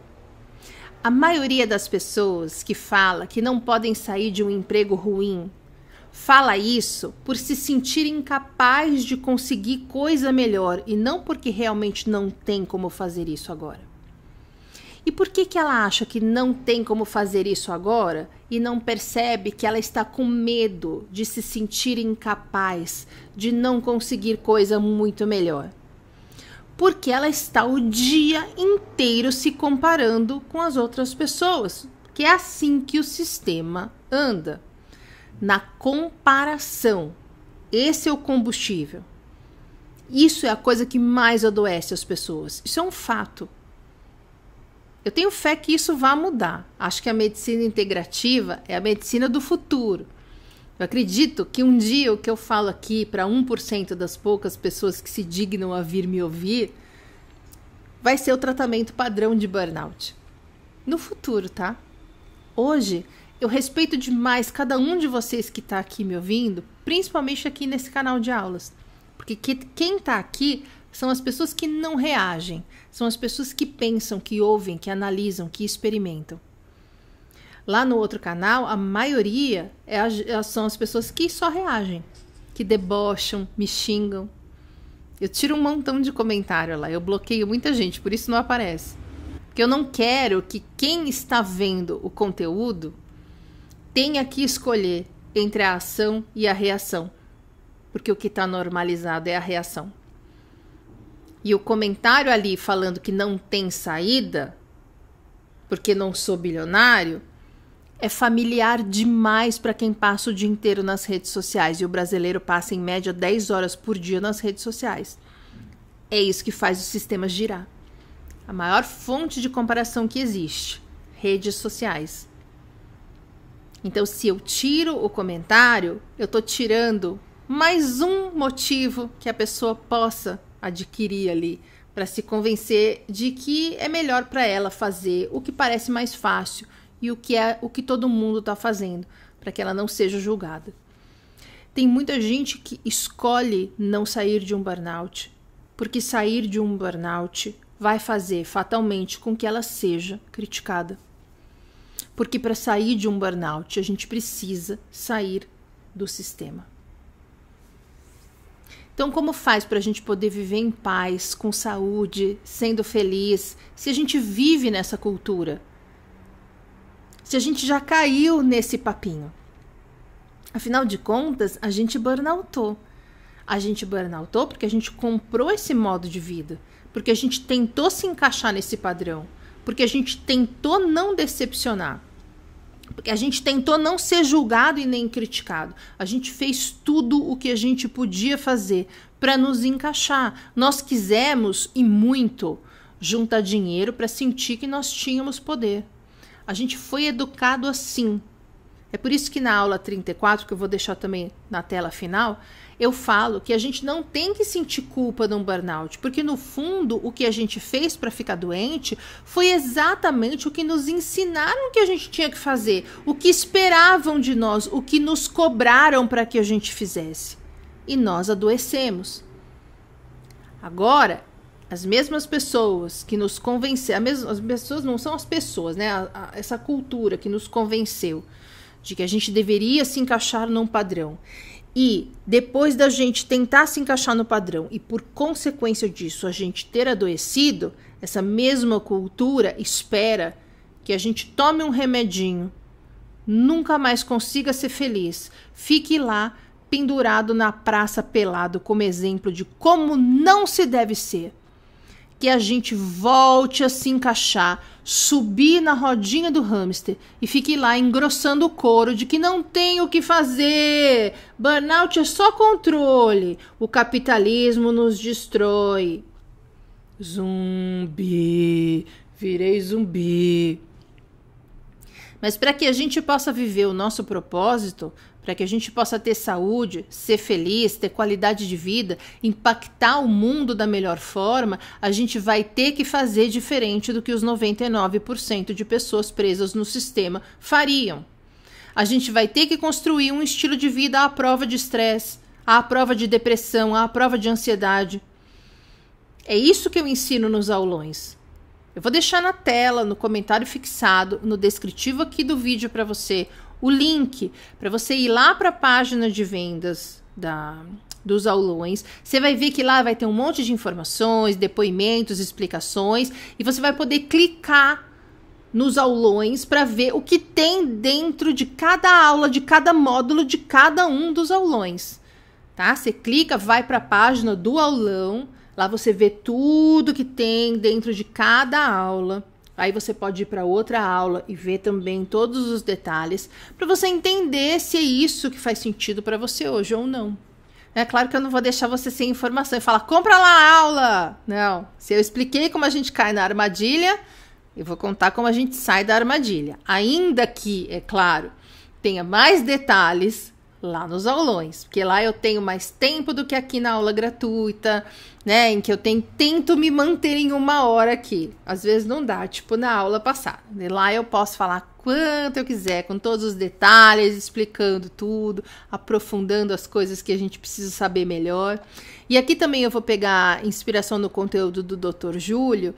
A maioria das pessoas que fala que não podem sair de um emprego ruim fala isso por se sentir incapaz de conseguir coisa melhor e não porque realmente não tem como fazer isso agora. E por que ela acha que não tem como fazer isso agora e não percebe que ela está com medo de se sentir incapaz, de não conseguir coisa muito melhor? Porque ela está o dia inteiro se comparando com as outras pessoas, que é assim que o sistema anda. Na comparação. Esse é o combustível. Isso é a coisa que mais adoece as pessoas. Isso é um fato. Eu tenho fé que isso vai mudar. Acho que a medicina integrativa é a medicina do futuro. Eu acredito que um dia o que eu falo aqui para 1% das poucas pessoas que se dignam a vir me ouvir vai ser o tratamento padrão de burnout. No futuro, tá? Hoje, eu respeito demais cada um de vocês que está aqui me ouvindo, principalmente aqui nesse canal de aulas. Porque quem está aqui são as pessoas que não reagem, são as pessoas que pensam, que ouvem, que analisam, que experimentam. Lá no outro canal, a maioria são as pessoas que só reagem, que debocham, me xingam. Eu tiro um montão de comentário lá, eu bloqueio muita gente, por isso não aparece. Porque eu não quero que quem está vendo o conteúdo tenha que escolher entre a ação e a reação, porque o que está normalizado é a reação. E o comentário ali falando que não tem saída, porque não sou bilionário, é familiar demais para quem passa o dia inteiro nas redes sociais, e o brasileiro passa em média 10 horas por dia nas redes sociais. É isso que faz o sistema girar. A maior fonte de comparação que existe, redes sociais. Então, se eu tiro o comentário, eu estou tirando mais um motivo que a pessoa possa adquirir ali para se convencer de que é melhor para ela fazer o que parece mais fácil e o que é o que todo mundo está fazendo, para que ela não seja julgada. Tem muita gente que escolhe não sair de um burnout, porque sair de um burnout vai fazer fatalmente com que ela seja criticada. Porque para sair de um burnout, a gente precisa sair do sistema. Então, como faz para a gente poder viver em paz, com saúde, sendo feliz, se a gente vive nessa cultura? Se a gente já caiu nesse papinho? Afinal de contas, a gente burnoutou. A gente burnoutou porque a gente comprou esse modo de vida, porque a gente tentou se encaixar nesse padrão, porque a gente tentou não decepcionar, porque a gente tentou não ser julgado e nem criticado. A gente fez tudo o que a gente podia fazer para nos encaixar. Nós quisemos, e muito, juntar dinheiro para sentir que nós tínhamos poder. A gente foi educado assim. É por isso que na aula 34, que eu vou deixar também na tela final, eu falo que a gente não tem que sentir culpa de um burnout, porque no fundo o que a gente fez para ficar doente foi exatamente o que nos ensinaram que a gente tinha que fazer, o que esperavam de nós, o que nos cobraram para que a gente fizesse. E nós adoecemos. Agora, as mesmas pessoas que nos convenceram, as pessoas não são as pessoas, né? Essa cultura que nos convenceu de que a gente deveria se encaixar num padrão. E depois da gente tentar se encaixar no padrão e por consequência disso a gente ter adoecido, essa mesma cultura espera que a gente tome um remedinho, nunca mais consiga ser feliz, fique lá pendurado na praça pelado como exemplo de como não se deve ser. Que a gente volte a se encaixar, subir na rodinha do hamster e fique lá engrossando o couro de que não tem o que fazer. Burnout é só controle. O capitalismo nos destrói. Zumbi. Virei zumbi. Mas para que a gente possa viver o nosso propósito, para que a gente possa ter saúde, ser feliz, ter qualidade de vida, impactar o mundo da melhor forma, a gente vai ter que fazer diferente do que os 99% de pessoas presas no sistema fariam. A gente vai ter que construir um estilo de vida à prova de estresse, à prova de depressão, à prova de ansiedade. É isso que eu ensino nos aulões. Eu vou deixar na tela, no comentário fixado, no descritivo aqui do vídeo para você, o link para você ir lá para a página de vendas dos aulões. Você vai ver que lá vai ter um monte de informações, depoimentos, explicações, e você vai poder clicar nos aulões para ver o que tem dentro de cada aula, de cada módulo, de cada um dos aulões. Tá? Você clica, vai para a página do aulão. Lá você vê tudo que tem dentro de cada aula. Aí você pode ir para outra aula e ver também todos os detalhes para você entender se é isso que faz sentido para você hoje ou não. É claro que eu não vou deixar você sem informação e falar, compra lá a aula. Não, se eu expliquei como a gente cai na armadilha, eu vou contar como a gente sai da armadilha. Ainda que, é claro, tenha mais detalhes lá nos aulões, porque lá eu tenho mais tempo do que aqui na aula gratuita, né, em que eu tento me manter em 1 hora aqui. Às vezes não dá, tipo na aula passada. E lá eu posso falar quanto eu quiser, com todos os detalhes, explicando tudo, aprofundando as coisas que a gente precisa saber melhor. E aqui também eu vou pegar inspiração no conteúdo do Dr. Júlio,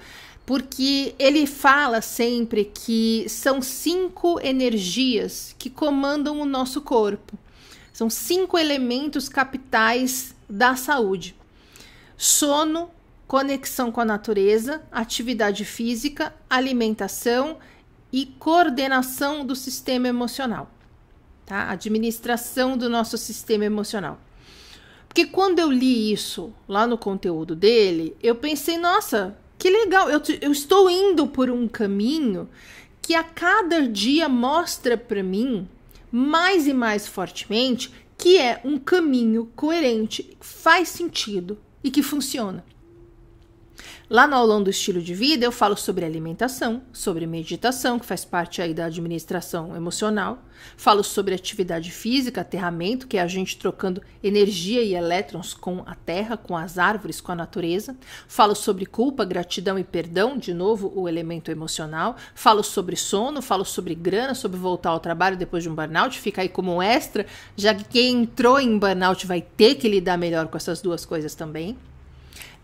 porque ele fala sempre que são 5 energias que comandam o nosso corpo. São 5 elementos capitais da saúde: sono, conexão com a natureza, atividade física, alimentação e coordenação do sistema emocional, tá? Administração do nosso sistema emocional. Porque quando eu li isso lá no conteúdo dele, eu pensei, nossa, que legal, eu estou indo por um caminho que a cada dia mostra para mim mais e mais fortemente que é um caminho coerente, faz sentido e que funciona. Lá no aulão do estilo de vida eu falo sobre alimentação, sobre meditação, que faz parte aí da administração emocional. Falo sobre atividade física, aterramento, que é a gente trocando energia e elétrons com a terra, com as árvores, com a natureza. Falo sobre culpa, gratidão e perdão, de novo o elemento emocional. Falo sobre sono, falo sobre grana, sobre voltar ao trabalho depois de um burnout, fica aí como um extra, já que quem entrou em burnout vai ter que lidar melhor com essas duas coisas também.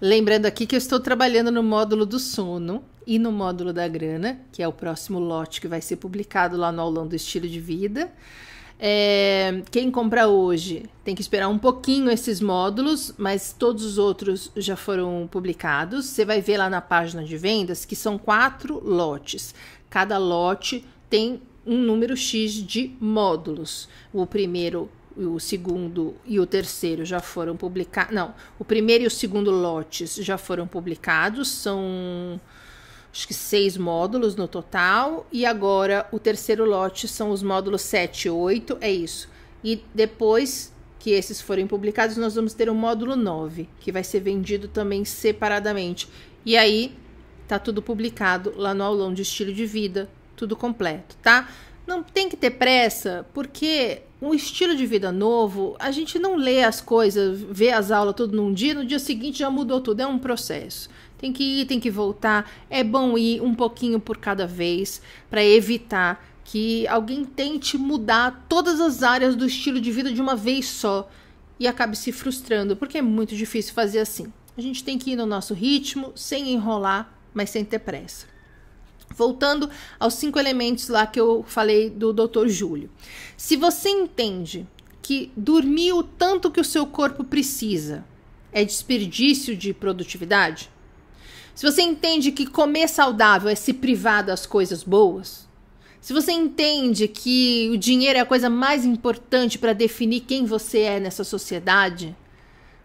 Lembrando aqui que eu estou trabalhando no módulo do sono e no módulo da grana, que é o próximo lote que vai ser publicado lá no aulão do estilo de vida. Quem compra hoje tem que esperar um pouquinho esses módulos, mas todos os outros já foram publicados. Você vai ver lá na página de vendas que são 4 lotes. Cada lote tem um número X de módulos. O primeiro, o segundo e o terceiro já foram publicados. Não, o primeiro e o segundo lotes já foram publicados. São, acho que 6 módulos no total. E agora o terceiro lote são os módulos 7 e 8. É isso. E depois que esses forem publicados, nós vamos ter o módulo 9, que vai ser vendido também separadamente. E aí tá tudo publicado lá no aulão de estilo de vida, tudo completo, tá? Não tem que ter pressa, porque um estilo de vida novo, a gente não lê as coisas, vê as aulas tudo num dia, no dia seguinte já mudou tudo, é um processo. Tem que ir, tem que voltar, é bom ir um pouquinho por cada vez, para evitar que alguém tente mudar todas as áreas do estilo de vida de uma vez só e acabe se frustrando, porque é muito difícil fazer assim. A gente tem que ir no nosso ritmo, sem enrolar, mas sem ter pressa. Voltando aos 5 elementos lá que eu falei do Dr. Júlio. Se você entende que dormir o tanto que o seu corpo precisa é desperdício de produtividade, se você entende que comer saudável é se privar das coisas boas, se você entende que o dinheiro é a coisa mais importante para definir quem você é nessa sociedade,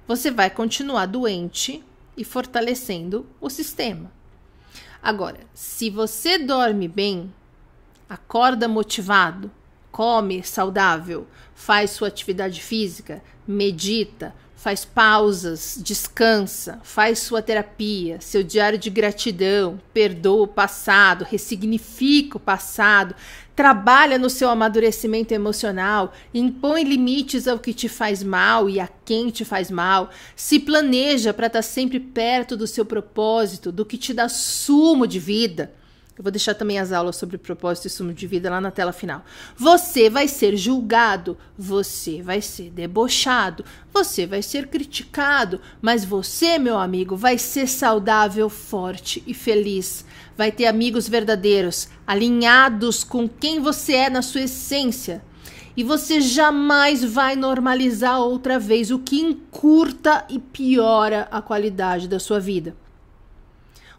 você vai continuar doente e fortalecendo o sistema. Agora, se você dorme bem, acorda motivado, come saudável, faz sua atividade física, medita, faz pausas, descansa, faz sua terapia, seu diário de gratidão, perdoa o passado, ressignifica o passado, trabalha no seu amadurecimento emocional, impõe limites ao que te faz mal e a quem te faz mal, se planeja para estar sempre perto do seu propósito, do que te dá sumo de vida. Eu vou deixar também as aulas sobre propósito e sumo de vida lá na tela final. Você vai ser julgado, você vai ser debochado, você vai ser criticado, mas você, meu amigo, vai ser saudável, forte e feliz. Vai ter amigos verdadeiros, alinhados com quem você é na sua essência. E você jamais vai normalizar outra vez, o que encurta e piora a qualidade da sua vida.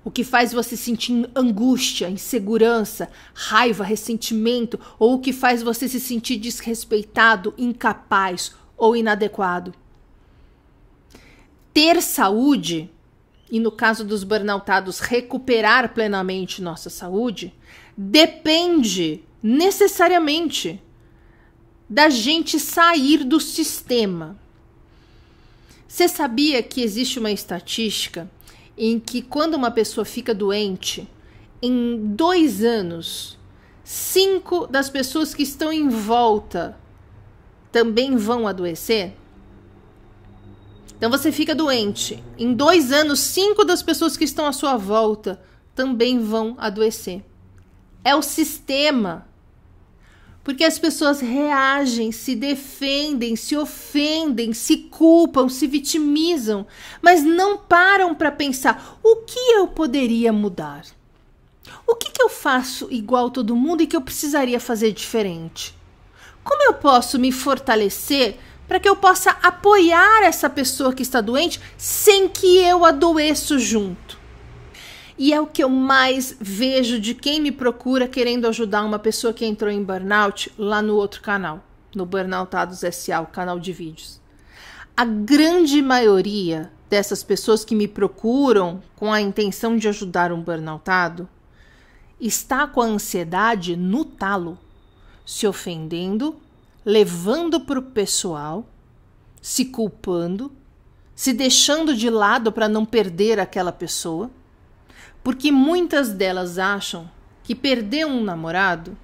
O que faz você sentir angústia, insegurança, raiva, ressentimento, ou o que faz você se sentir desrespeitado, incapaz ou inadequado. Ter saúde, e no caso dos burnoutados, recuperar plenamente nossa saúde, depende necessariamente da gente sair do sistema. Você sabia que existe uma estatística em que quando uma pessoa fica doente, em 2 anos, 5 das pessoas que estão em volta também vão adoecer? Então você fica doente, em 2 anos, 5 das pessoas que estão à sua volta também vão adoecer. É o sistema. Porque as pessoas reagem, se defendem, se ofendem, se culpam, se vitimizam, mas não param para pensar: o que eu poderia mudar? O que eu faço igual todo mundo e que eu precisaria fazer diferente? Como eu posso me fortalecer para que eu possa apoiar essa pessoa que está doente sem que eu adoeça junto? E é o que eu mais vejo de quem me procura querendo ajudar uma pessoa que entrou em burnout lá no outro canal, no Burnoutados S.A., o canal de vídeos. A grande maioria dessas pessoas que me procuram com a intenção de ajudar um burnoutado está com a ansiedade no talo, se ofendendo, levando para o pessoal, se culpando, se deixando de lado para não perder aquela pessoa. Porque muitas delas acham que perder um namorado,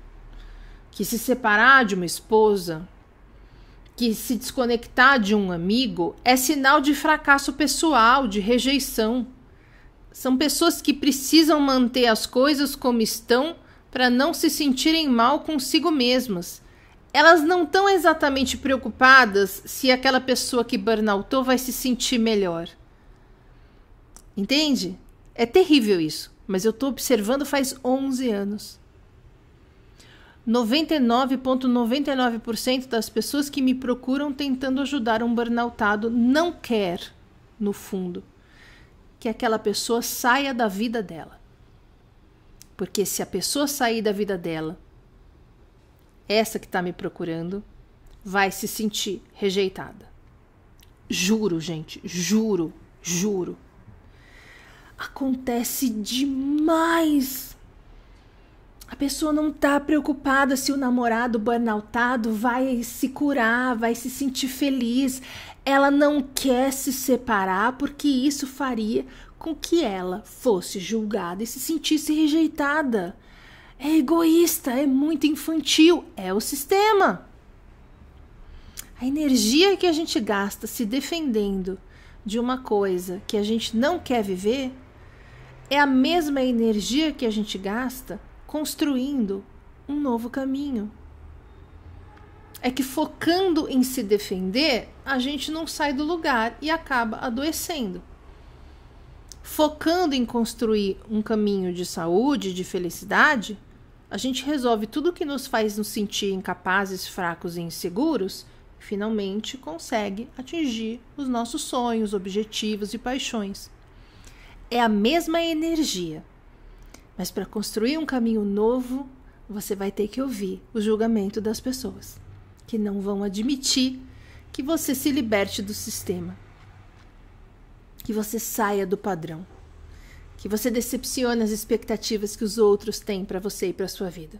que se separar de uma esposa, que se desconectar de um amigo é sinal de fracasso pessoal, de rejeição. São pessoas que precisam manter as coisas como estão para não se sentirem mal consigo mesmas. Elas não estão exatamente preocupadas se aquela pessoa que burnoutou vai se sentir melhor. Entende? É terrível isso, mas eu estou observando faz 11 anos. 99,99% das pessoas que me procuram tentando ajudar um burnoutado não quer, no fundo, que aquela pessoa saia da vida dela. Porque se a pessoa sair da vida dela, essa que está me procurando vai se sentir rejeitada. Juro, gente, juro. Acontece demais. A pessoa não está preocupada se o namorado burnoutado vai se curar, vai se sentir feliz. Ela não quer se separar porque isso faria com que ela fosse julgada e se sentisse rejeitada. É egoísta, é muito infantil, é o sistema. A energia que a gente gasta se defendendo de uma coisa que a gente não quer viver é a mesma energia que a gente gasta construindo um novo caminho. É que focando em se defender, a gente não sai do lugar e acaba adoecendo. focando em construir um caminho de saúde, de felicidade, a gente resolve tudo que nos faz nos sentir incapazes, fracos e inseguros, e finalmente consegue atingir os nossos sonhos, objetivos e paixões. É a mesma energia, mas para construir um caminho novo, você vai ter que ouvir o julgamento das pessoas, que não vão admitir que você se liberte do sistema, que você saia do padrão, que você decepcione as expectativas que os outros têm para você e para a sua vida.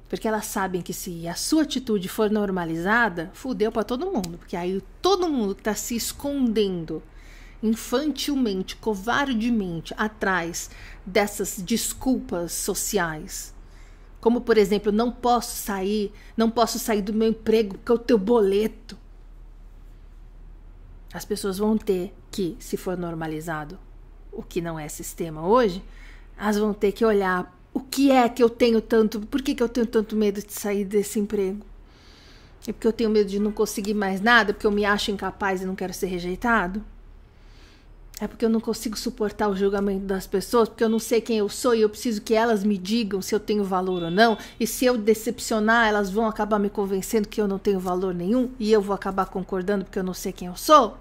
Porque elas sabem que se a sua atitude for normalizada, fudeu para todo mundo, porque aí todo mundo que está se escondendo infantilmente, covardemente, atrás dessas desculpas sociais. Como, por exemplo, não posso sair do meu emprego porque eu tenho boleto. As pessoas vão ter que, se for normalizado, o que não é sistema hoje, elas vão ter que olhar o que é que eu tenho tanto, por que eu tenho tanto medo de sair desse emprego? É porque eu tenho medo de não conseguir mais nada, porque eu me acho incapaz e não quero ser rejeitado? É porque eu não consigo suportar o julgamento das pessoas, porque eu não sei quem eu sou e eu preciso que elas me digam se eu tenho valor ou não. E se eu decepcionar, elas vão acabar me convencendo que eu não tenho valor nenhum e eu vou acabar concordando porque eu não sei quem eu sou.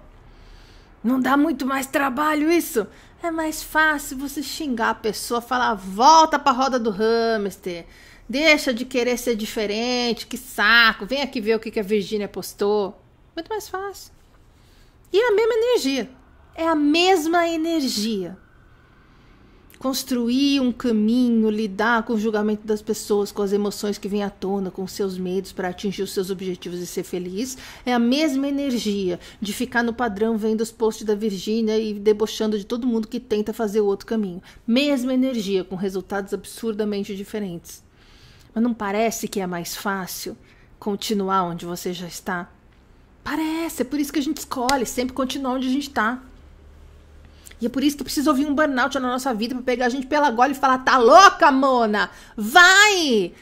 Não dá muito mais trabalho isso? É mais fácil você xingar a pessoa, falar, volta pra roda do hamster, deixa de querer ser diferente, que saco, vem aqui ver o que a Virgínia postou. Muito mais fácil. E a mesma energia. É a mesma energia. Construir um caminho, lidar com o julgamento das pessoas, com as emoções que vêm à tona, com os seus medos para atingir os seus objetivos e ser feliz. É a mesma energia de ficar no padrão vendo os posts da Virgínia e debochando de todo mundo que tenta fazer o outro caminho. Mesma energia, com resultados absurdamente diferentes. Mas não parece que é mais fácil continuar onde você já está? Parece, é por isso que a gente escolhe sempre continuar onde a gente está. E é por isso que precisa ouvir um burnout na nossa vida, pra pegar a gente pela gola e falar, tá louca, Mona? Vai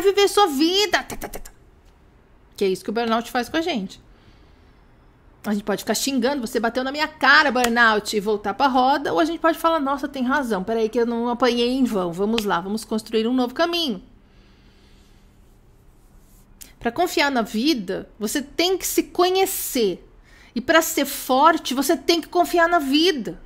viver sua vida. Que é isso que o burnout faz com a gente. A gente pode ficar xingando, você bateu na minha cara, burnout, e voltar pra roda, ou a gente pode falar, nossa, tem razão, peraí que eu não apanhei em vão, vamos lá, vamos construir um novo caminho. Para confiar na vida, você tem que se conhecer. E para ser forte, você tem que confiar na vida.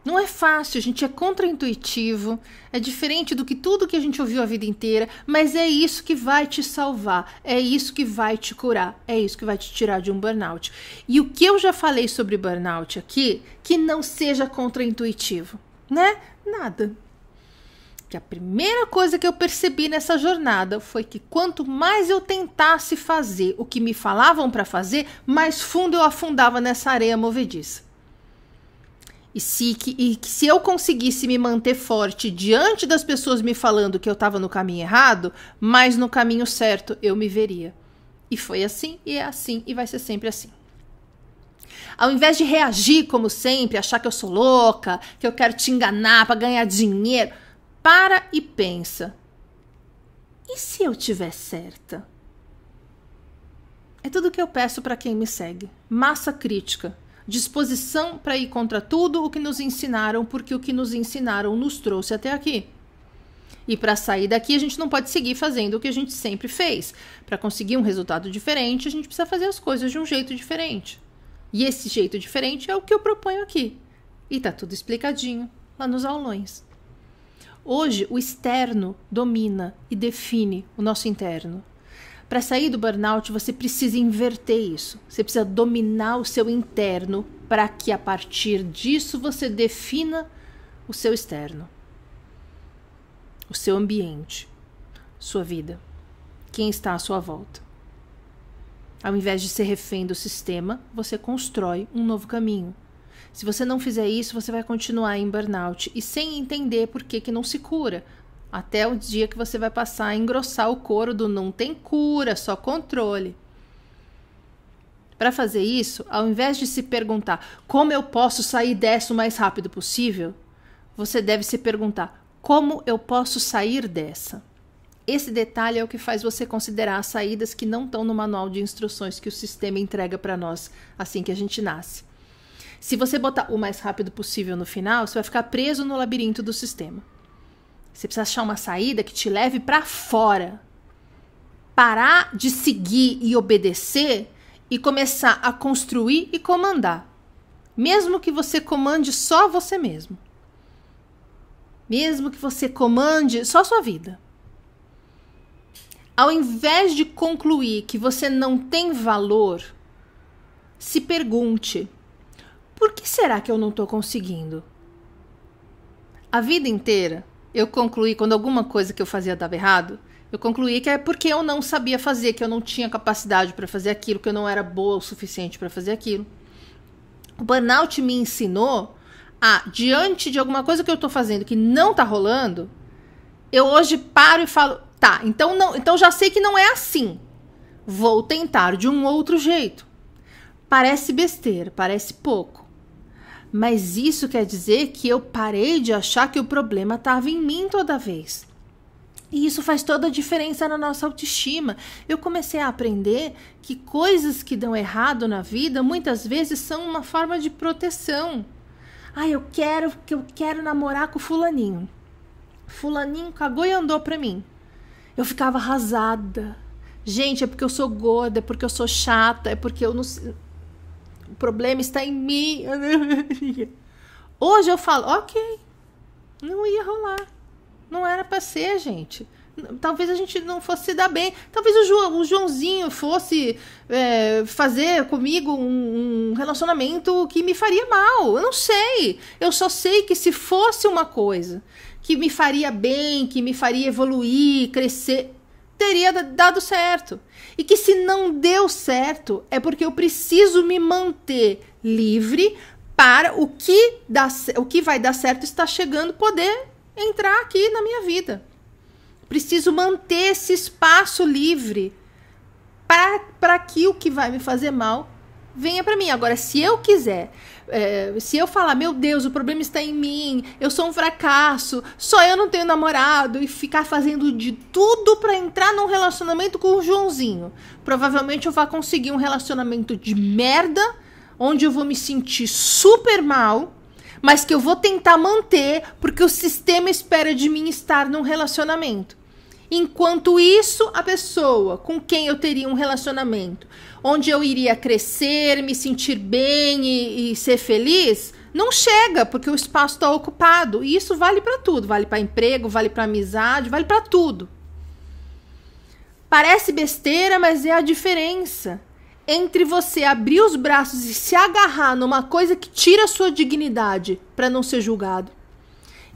Não é fácil, a gente é contraintuitivo, é diferente do que tudo que a gente ouviu a vida inteira, mas é isso que vai te salvar, é isso que vai te curar, é isso que vai te tirar de um burnout. E o que eu já falei sobre burnout aqui, que não seja contraintuitivo, né? Nada. Que a primeira coisa que eu percebi nessa jornada foi que quanto mais eu tentasse fazer o que me falavam para fazer, mais fundo eu afundava nessa areia movediça. E se eu conseguisse me manter forte diante das pessoas me falando que eu estava no caminho errado, mais no caminho certo eu me veria. E foi assim, e é assim, e vai ser sempre assim. Ao invés de reagir como sempre, achar que eu sou louca, que eu quero te enganar para ganhar dinheiro, para e pensa. E se eu tiver certa? É tudo que eu peço para quem me segue. Massa crítica. Disposição para ir contra tudo o que nos ensinaram, porque o que nos ensinaram nos trouxe até aqui. E para sair daqui, a gente não pode seguir fazendo o que a gente sempre fez. Para conseguir um resultado diferente, a gente precisa fazer as coisas de um jeito diferente. E esse jeito diferente é o que eu proponho aqui. E tá tudo explicadinho lá nos aulões. Hoje, o externo domina e define o nosso interno. Para sair do burnout, você precisa inverter isso. Você precisa dominar o seu interno para que, a partir disso, você defina o seu externo. O seu ambiente, sua vida, quem está à sua volta. Ao invés de ser refém do sistema, você constrói um novo caminho. Se você não fizer isso, você vai continuar em burnout e sem entender por que não se cura. Até o dia que você vai passar a engrossar o couro do não tem cura, só controle. Para fazer isso, ao invés de se perguntar como eu posso sair dessa o mais rápido possível, você deve se perguntar como eu posso sair dessa. Esse detalhe é o que faz você considerar as saídas que não estão no manual de instruções que o sistema entrega para nós assim que a gente nasce. Se você botar o mais rápido possível no final, você vai ficar preso no labirinto do sistema. Você precisa achar uma saída que te leve para fora. Parar de seguir e obedecer e começar a construir e comandar. Mesmo que você comande só você mesmo. Mesmo que você comande só sua vida. Ao invés de concluir que você não tem valor, se pergunte: por que será que eu não estou conseguindo? A vida inteira, eu concluí, quando alguma coisa que eu fazia dava errado, eu concluí que é porque eu não sabia fazer, que eu não tinha capacidade para fazer aquilo, que eu não era boa o suficiente para fazer aquilo. O burnout me ensinou a, diante de alguma coisa que eu estou fazendo que não está rolando, eu hoje paro e falo, tá, então já sei que não é assim. Vou tentar de um outro jeito. Parece besteira, parece pouco. Mas isso quer dizer que eu parei de achar que o problema estava em mim toda vez. E isso faz toda a diferença na nossa autoestima. Eu comecei a aprender que coisas que dão errado na vida muitas vezes são uma forma de proteção. Eu quero namorar com fulaninho. Fulaninho cagou e andou pra mim. Eu ficava arrasada. Gente, é porque eu sou gorda, é porque eu sou chata, é porque eu não... O problema está em mim. Hoje eu falo, ok, não ia rolar. Não era pra ser, gente. Talvez a gente não fosse se dar bem. Talvez o Joãozinho fosse fazer comigo um relacionamento que me faria mal. Eu não sei. Eu só sei que se fosse uma coisa que me faria bem, que me faria evoluir, crescer, teria dado certo. E que se não deu certo, é porque eu preciso me manter livre para o que vai dar certo está chegando, poder entrar aqui na minha vida. Preciso manter esse espaço livre para que o que vai me fazer mal venha para mim. Agora, se eu quiser, se eu falar, meu Deus, o problema está em mim, eu sou um fracasso, só eu não tenho namorado, e ficar fazendo de tudo para entrar num relacionamento com o Joãozinho, provavelmente eu vou conseguir um relacionamento de merda, onde eu vou me sentir super mal, mas que eu vou tentar manter, porque o sistema espera de mim estar num relacionamento. Enquanto isso, a pessoa com quem eu teria um relacionamento, onde eu iria crescer, me sentir bem e ser feliz, não chega, porque o espaço está ocupado. E isso vale para tudo, vale para emprego, vale para amizade, vale para tudo. Parece besteira, mas é a diferença entre você abrir os braços e se agarrar numa coisa que tira a sua dignidade para não ser julgado.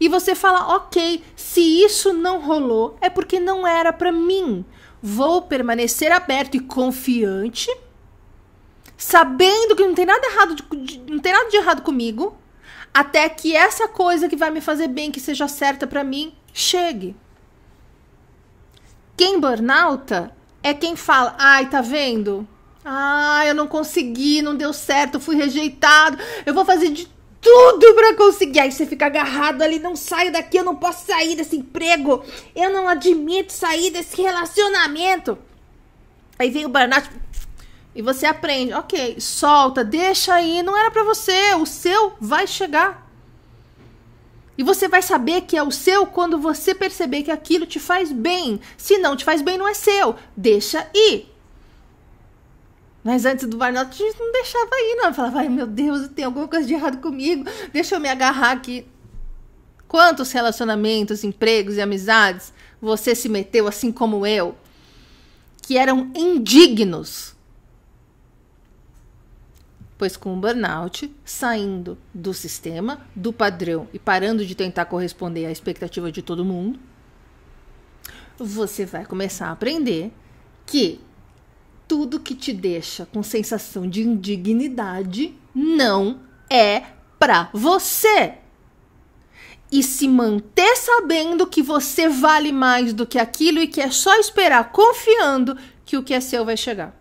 E você fala, ok, se isso não rolou, é porque não era para mim. Vou permanecer aberto e confiante, sabendo que não tem nada de errado comigo, até que essa coisa que vai me fazer bem, que seja certa para mim, chegue. Quem burnouta é quem fala, ai, tá vendo? Eu não consegui, não deu certo, fui rejeitado, eu vou fazer de tudo pra conseguir. Aí você fica agarrado ali, não saio daqui, eu não posso sair desse emprego, eu não admito sair desse relacionamento. Aí vem o burnout e você aprende, ok, solta, deixa aí, não era pra você, o seu vai chegar. E você vai saber que é o seu quando você perceber que aquilo te faz bem. Se não te faz bem, não é seu, deixa ir. Mas antes do burnout, a gente não deixava ir, não. Eu falava, ai meu Deus, tem alguma coisa de errado comigo, deixa eu me agarrar aqui. Quantos relacionamentos, empregos e amizades você se meteu, assim como eu, que eram indignos? Pois com o burnout, saindo do sistema, do padrão e parando de tentar corresponder à expectativa de todo mundo, você vai começar a aprender que tudo que te deixa com sensação de indignidade não é pra você. E se manter sabendo que você vale mais do que aquilo e que é só esperar confiando que o que é seu vai chegar.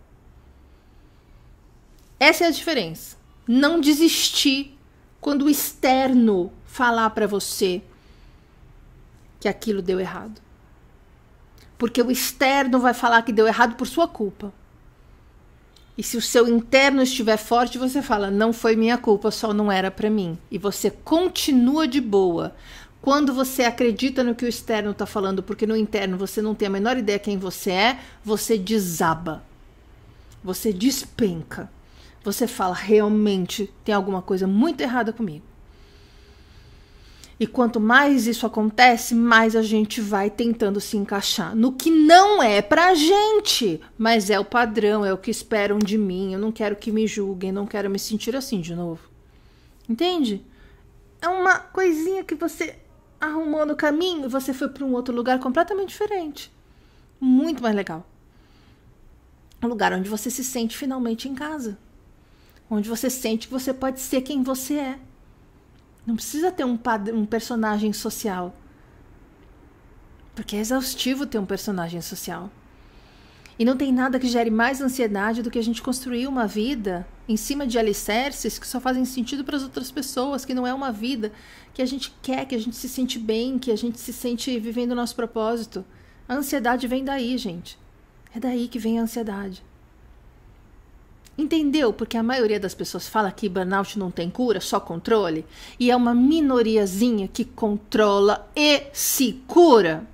Essa é a diferença. Não desistir quando o externo falar pra você que aquilo deu errado. Porque o externo vai falar que deu errado por sua culpa. E se o seu interno estiver forte, você fala, não foi minha culpa, só não era para mim. E você continua de boa. Quando você acredita no que o externo está falando, porque no interno você não tem a menor ideia quem você é, você desaba. Você despenca. Você fala, realmente tem alguma coisa muito errada comigo. E quanto mais isso acontece, mais a gente vai tentando se encaixar no que não é pra gente, mas é o padrão, é o que esperam de mim. Eu não quero que me julguem, não quero me sentir assim de novo. Entende? É uma coisinha que você arrumou no caminho e você foi para um outro lugar completamente diferente. Muito mais legal. Um lugar onde você se sente finalmente em casa. Onde você sente que você pode ser quem você é. Não precisa ter um personagem social. Porque é exaustivo ter um personagem social. E não tem nada que gere mais ansiedade do que a gente construir uma vida em cima de alicerces que só fazem sentido para as outras pessoas, que não é uma vida que a gente quer, que a gente se sente bem, que a gente se sente vivendo o nosso propósito. A ansiedade vem daí, gente. É daí que vem a ansiedade. Entendeu? Porque a maioria das pessoas fala que burnout não tem cura, só controle. E é uma minoriazinha que controla e se cura.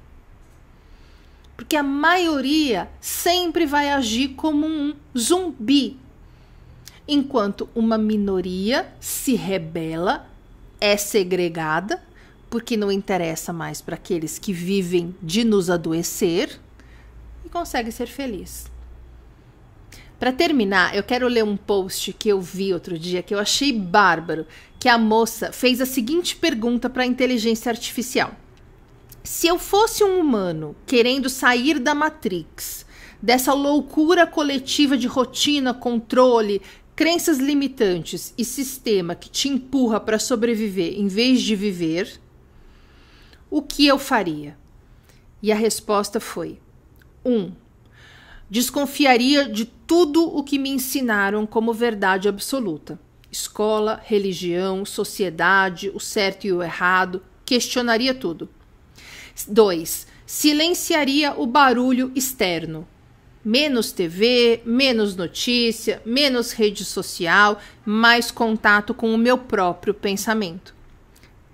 Porque a maioria sempre vai agir como um zumbi. Enquanto uma minoria se rebela, é segregada, porque não interessa mais para aqueles que vivem de nos adoecer e consegue ser feliz. Para terminar, eu quero ler um post que eu vi outro dia, que eu achei bárbaro, que a moça fez a seguinte pergunta para a inteligência artificial. Se eu fosse um humano querendo sair da Matrix, dessa loucura coletiva de rotina, controle, crenças limitantes e sistema que te empurra para sobreviver em vez de viver, o que eu faria? E a resposta foi: 1. Desconfiaria de tudo o que me ensinaram como verdade absoluta. Escola, religião, sociedade, o certo e o errado. Questionaria tudo. 2. Silenciaria o barulho externo. Menos TV, menos notícia, menos rede social, mais contato com o meu próprio pensamento.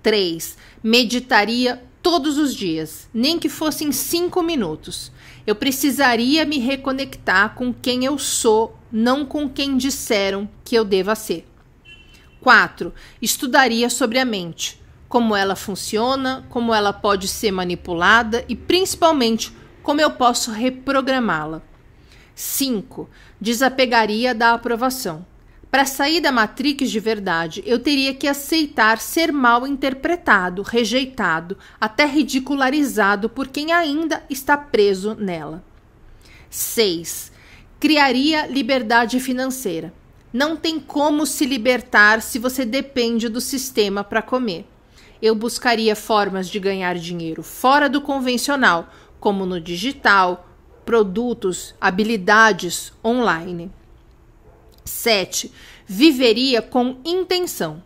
3. Meditaria todos os dias, nem que fossem 5 minutos. Eu precisaria me reconectar com quem eu sou, não com quem disseram que eu deva ser. 4. Estudaria sobre a mente, como ela funciona, como ela pode ser manipulada e, principalmente, como eu posso reprogramá-la. 5. Desapegaria da aprovação. Para sair da Matrix de verdade, eu teria que aceitar ser mal interpretado, rejeitado, até ridicularizado por quem ainda está preso nela. 6. Criaria liberdade financeira. Não tem como se libertar se você depende do sistema para comer. Eu buscaria formas de ganhar dinheiro fora do convencional, como no digital, produtos, habilidades online. 7. Viveria com intenção.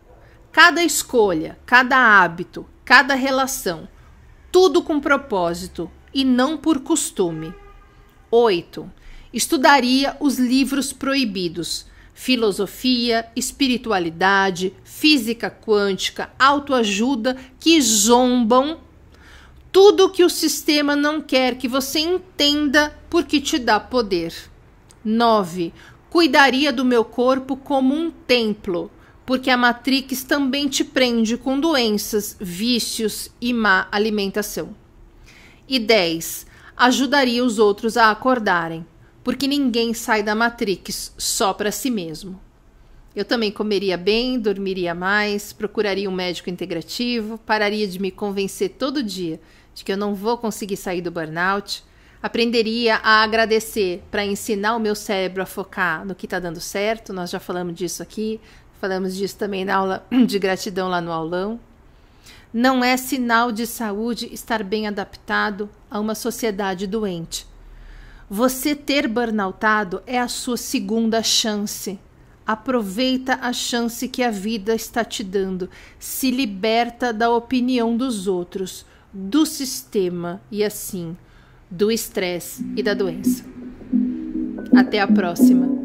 Cada escolha, cada hábito, cada relação, tudo com propósito e não por costume. 8. Estudaria os livros proibidos. Filosofia, espiritualidade, física quântica, autoajuda, que zombam. Tudo que o sistema não quer que você entenda porque te dá poder. 9. Cuidaria do meu corpo como um templo, porque a Matrix também te prende com doenças, vícios e má alimentação. E 10. Ajudaria os outros a acordarem, porque ninguém sai da Matrix só para si mesmo. Eu também comeria bem, dormiria mais, procuraria um médico integrativo, pararia de me convencer todo dia de que eu não vou conseguir sair do burnout, aprenderia a agradecer para ensinar o meu cérebro a focar no que está dando certo. Nós já falamos disso aqui, falamos disso também na aula de gratidão lá no aulão. Não é sinal de saúde estar bem adaptado a uma sociedade doente. Você ter burnoutado é a sua segunda chance. Aproveita a chance que a vida está te dando. Se liberta da opinião dos outros, do sistema e assim, do estresse e da doença. Até a próxima.